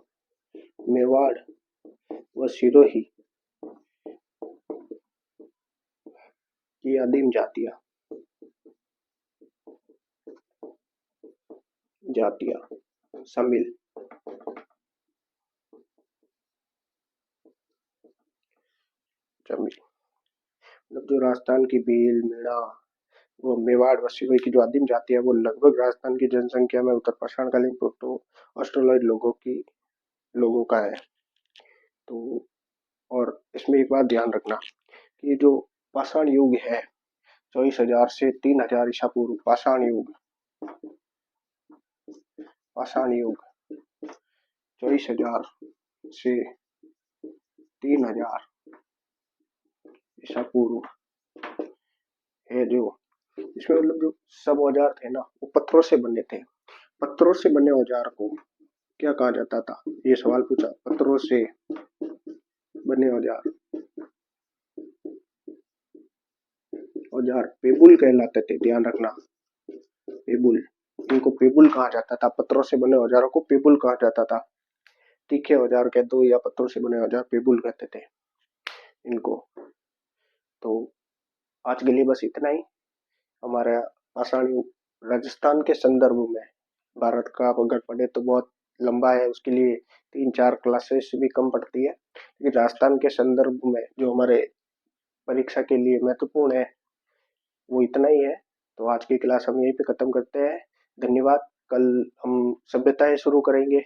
A: मेवाड़ व सिरोही की आदिम जातियां शामिल। शामिल मतलब जो राजस्थान की भील, मीणा वो मेवाड़ व सिरोही की जो आदिम जाति है वो लगभग राजस्थान की जनसंख्या में उत्तर पश्चिमकालीन प्रोटो ऑस्ट्रेलॉइड लोगों का है। तो और इसमें एक बात ध्यान रखना कि जो पाषाण युग है 24,000 से 3,000 ईसा पूर्व, पाषाण युग 24,000 से 3,000 ईसा पूर्व है। जो इसमें मतलब जो सब औजार थे ना वो पत्थरों से बने थे। पत्थरों से बने औजार को क्या कहा जाता था? ये सवाल पूछा। पत्थरों से बने औजार औजार पेबुल कहलाते थे। ध्यान रखना, पेबुल। इनको पेबुल कहा जाता था। पत्थरों से बने औजारों को पेबुल कहा जाता था। तीखे औजार कह दो या पत्थरों से बने औजार, पेबुल कहते थे इनको। तो आज के लिए बस इतना ही। हमारा पाषाण युग राजस्थान के संदर्भ में, भारत का आप अगर पढ़े तो बहुत लंबा है, उसके लिए 3-4 क्लासेस भी कम पड़ती है। लेकिन राजस्थान के संदर्भ में जो हमारे परीक्षा के लिए महत्वपूर्ण है वो इतना ही है। तो आज की क्लास हम यहीं पे खत्म करते हैं। धन्यवाद। कल हम सभ्यताएं शुरू करेंगे।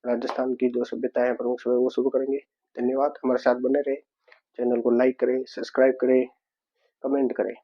A: राजस्थान की जो सभ्यता है प्रमुख सभ्यता वो शुरू करेंगे। धन्यवाद। हमारे साथ बने रहे। चैनल को लाइक करें, सब्सक्राइब करें, कमेंट करें।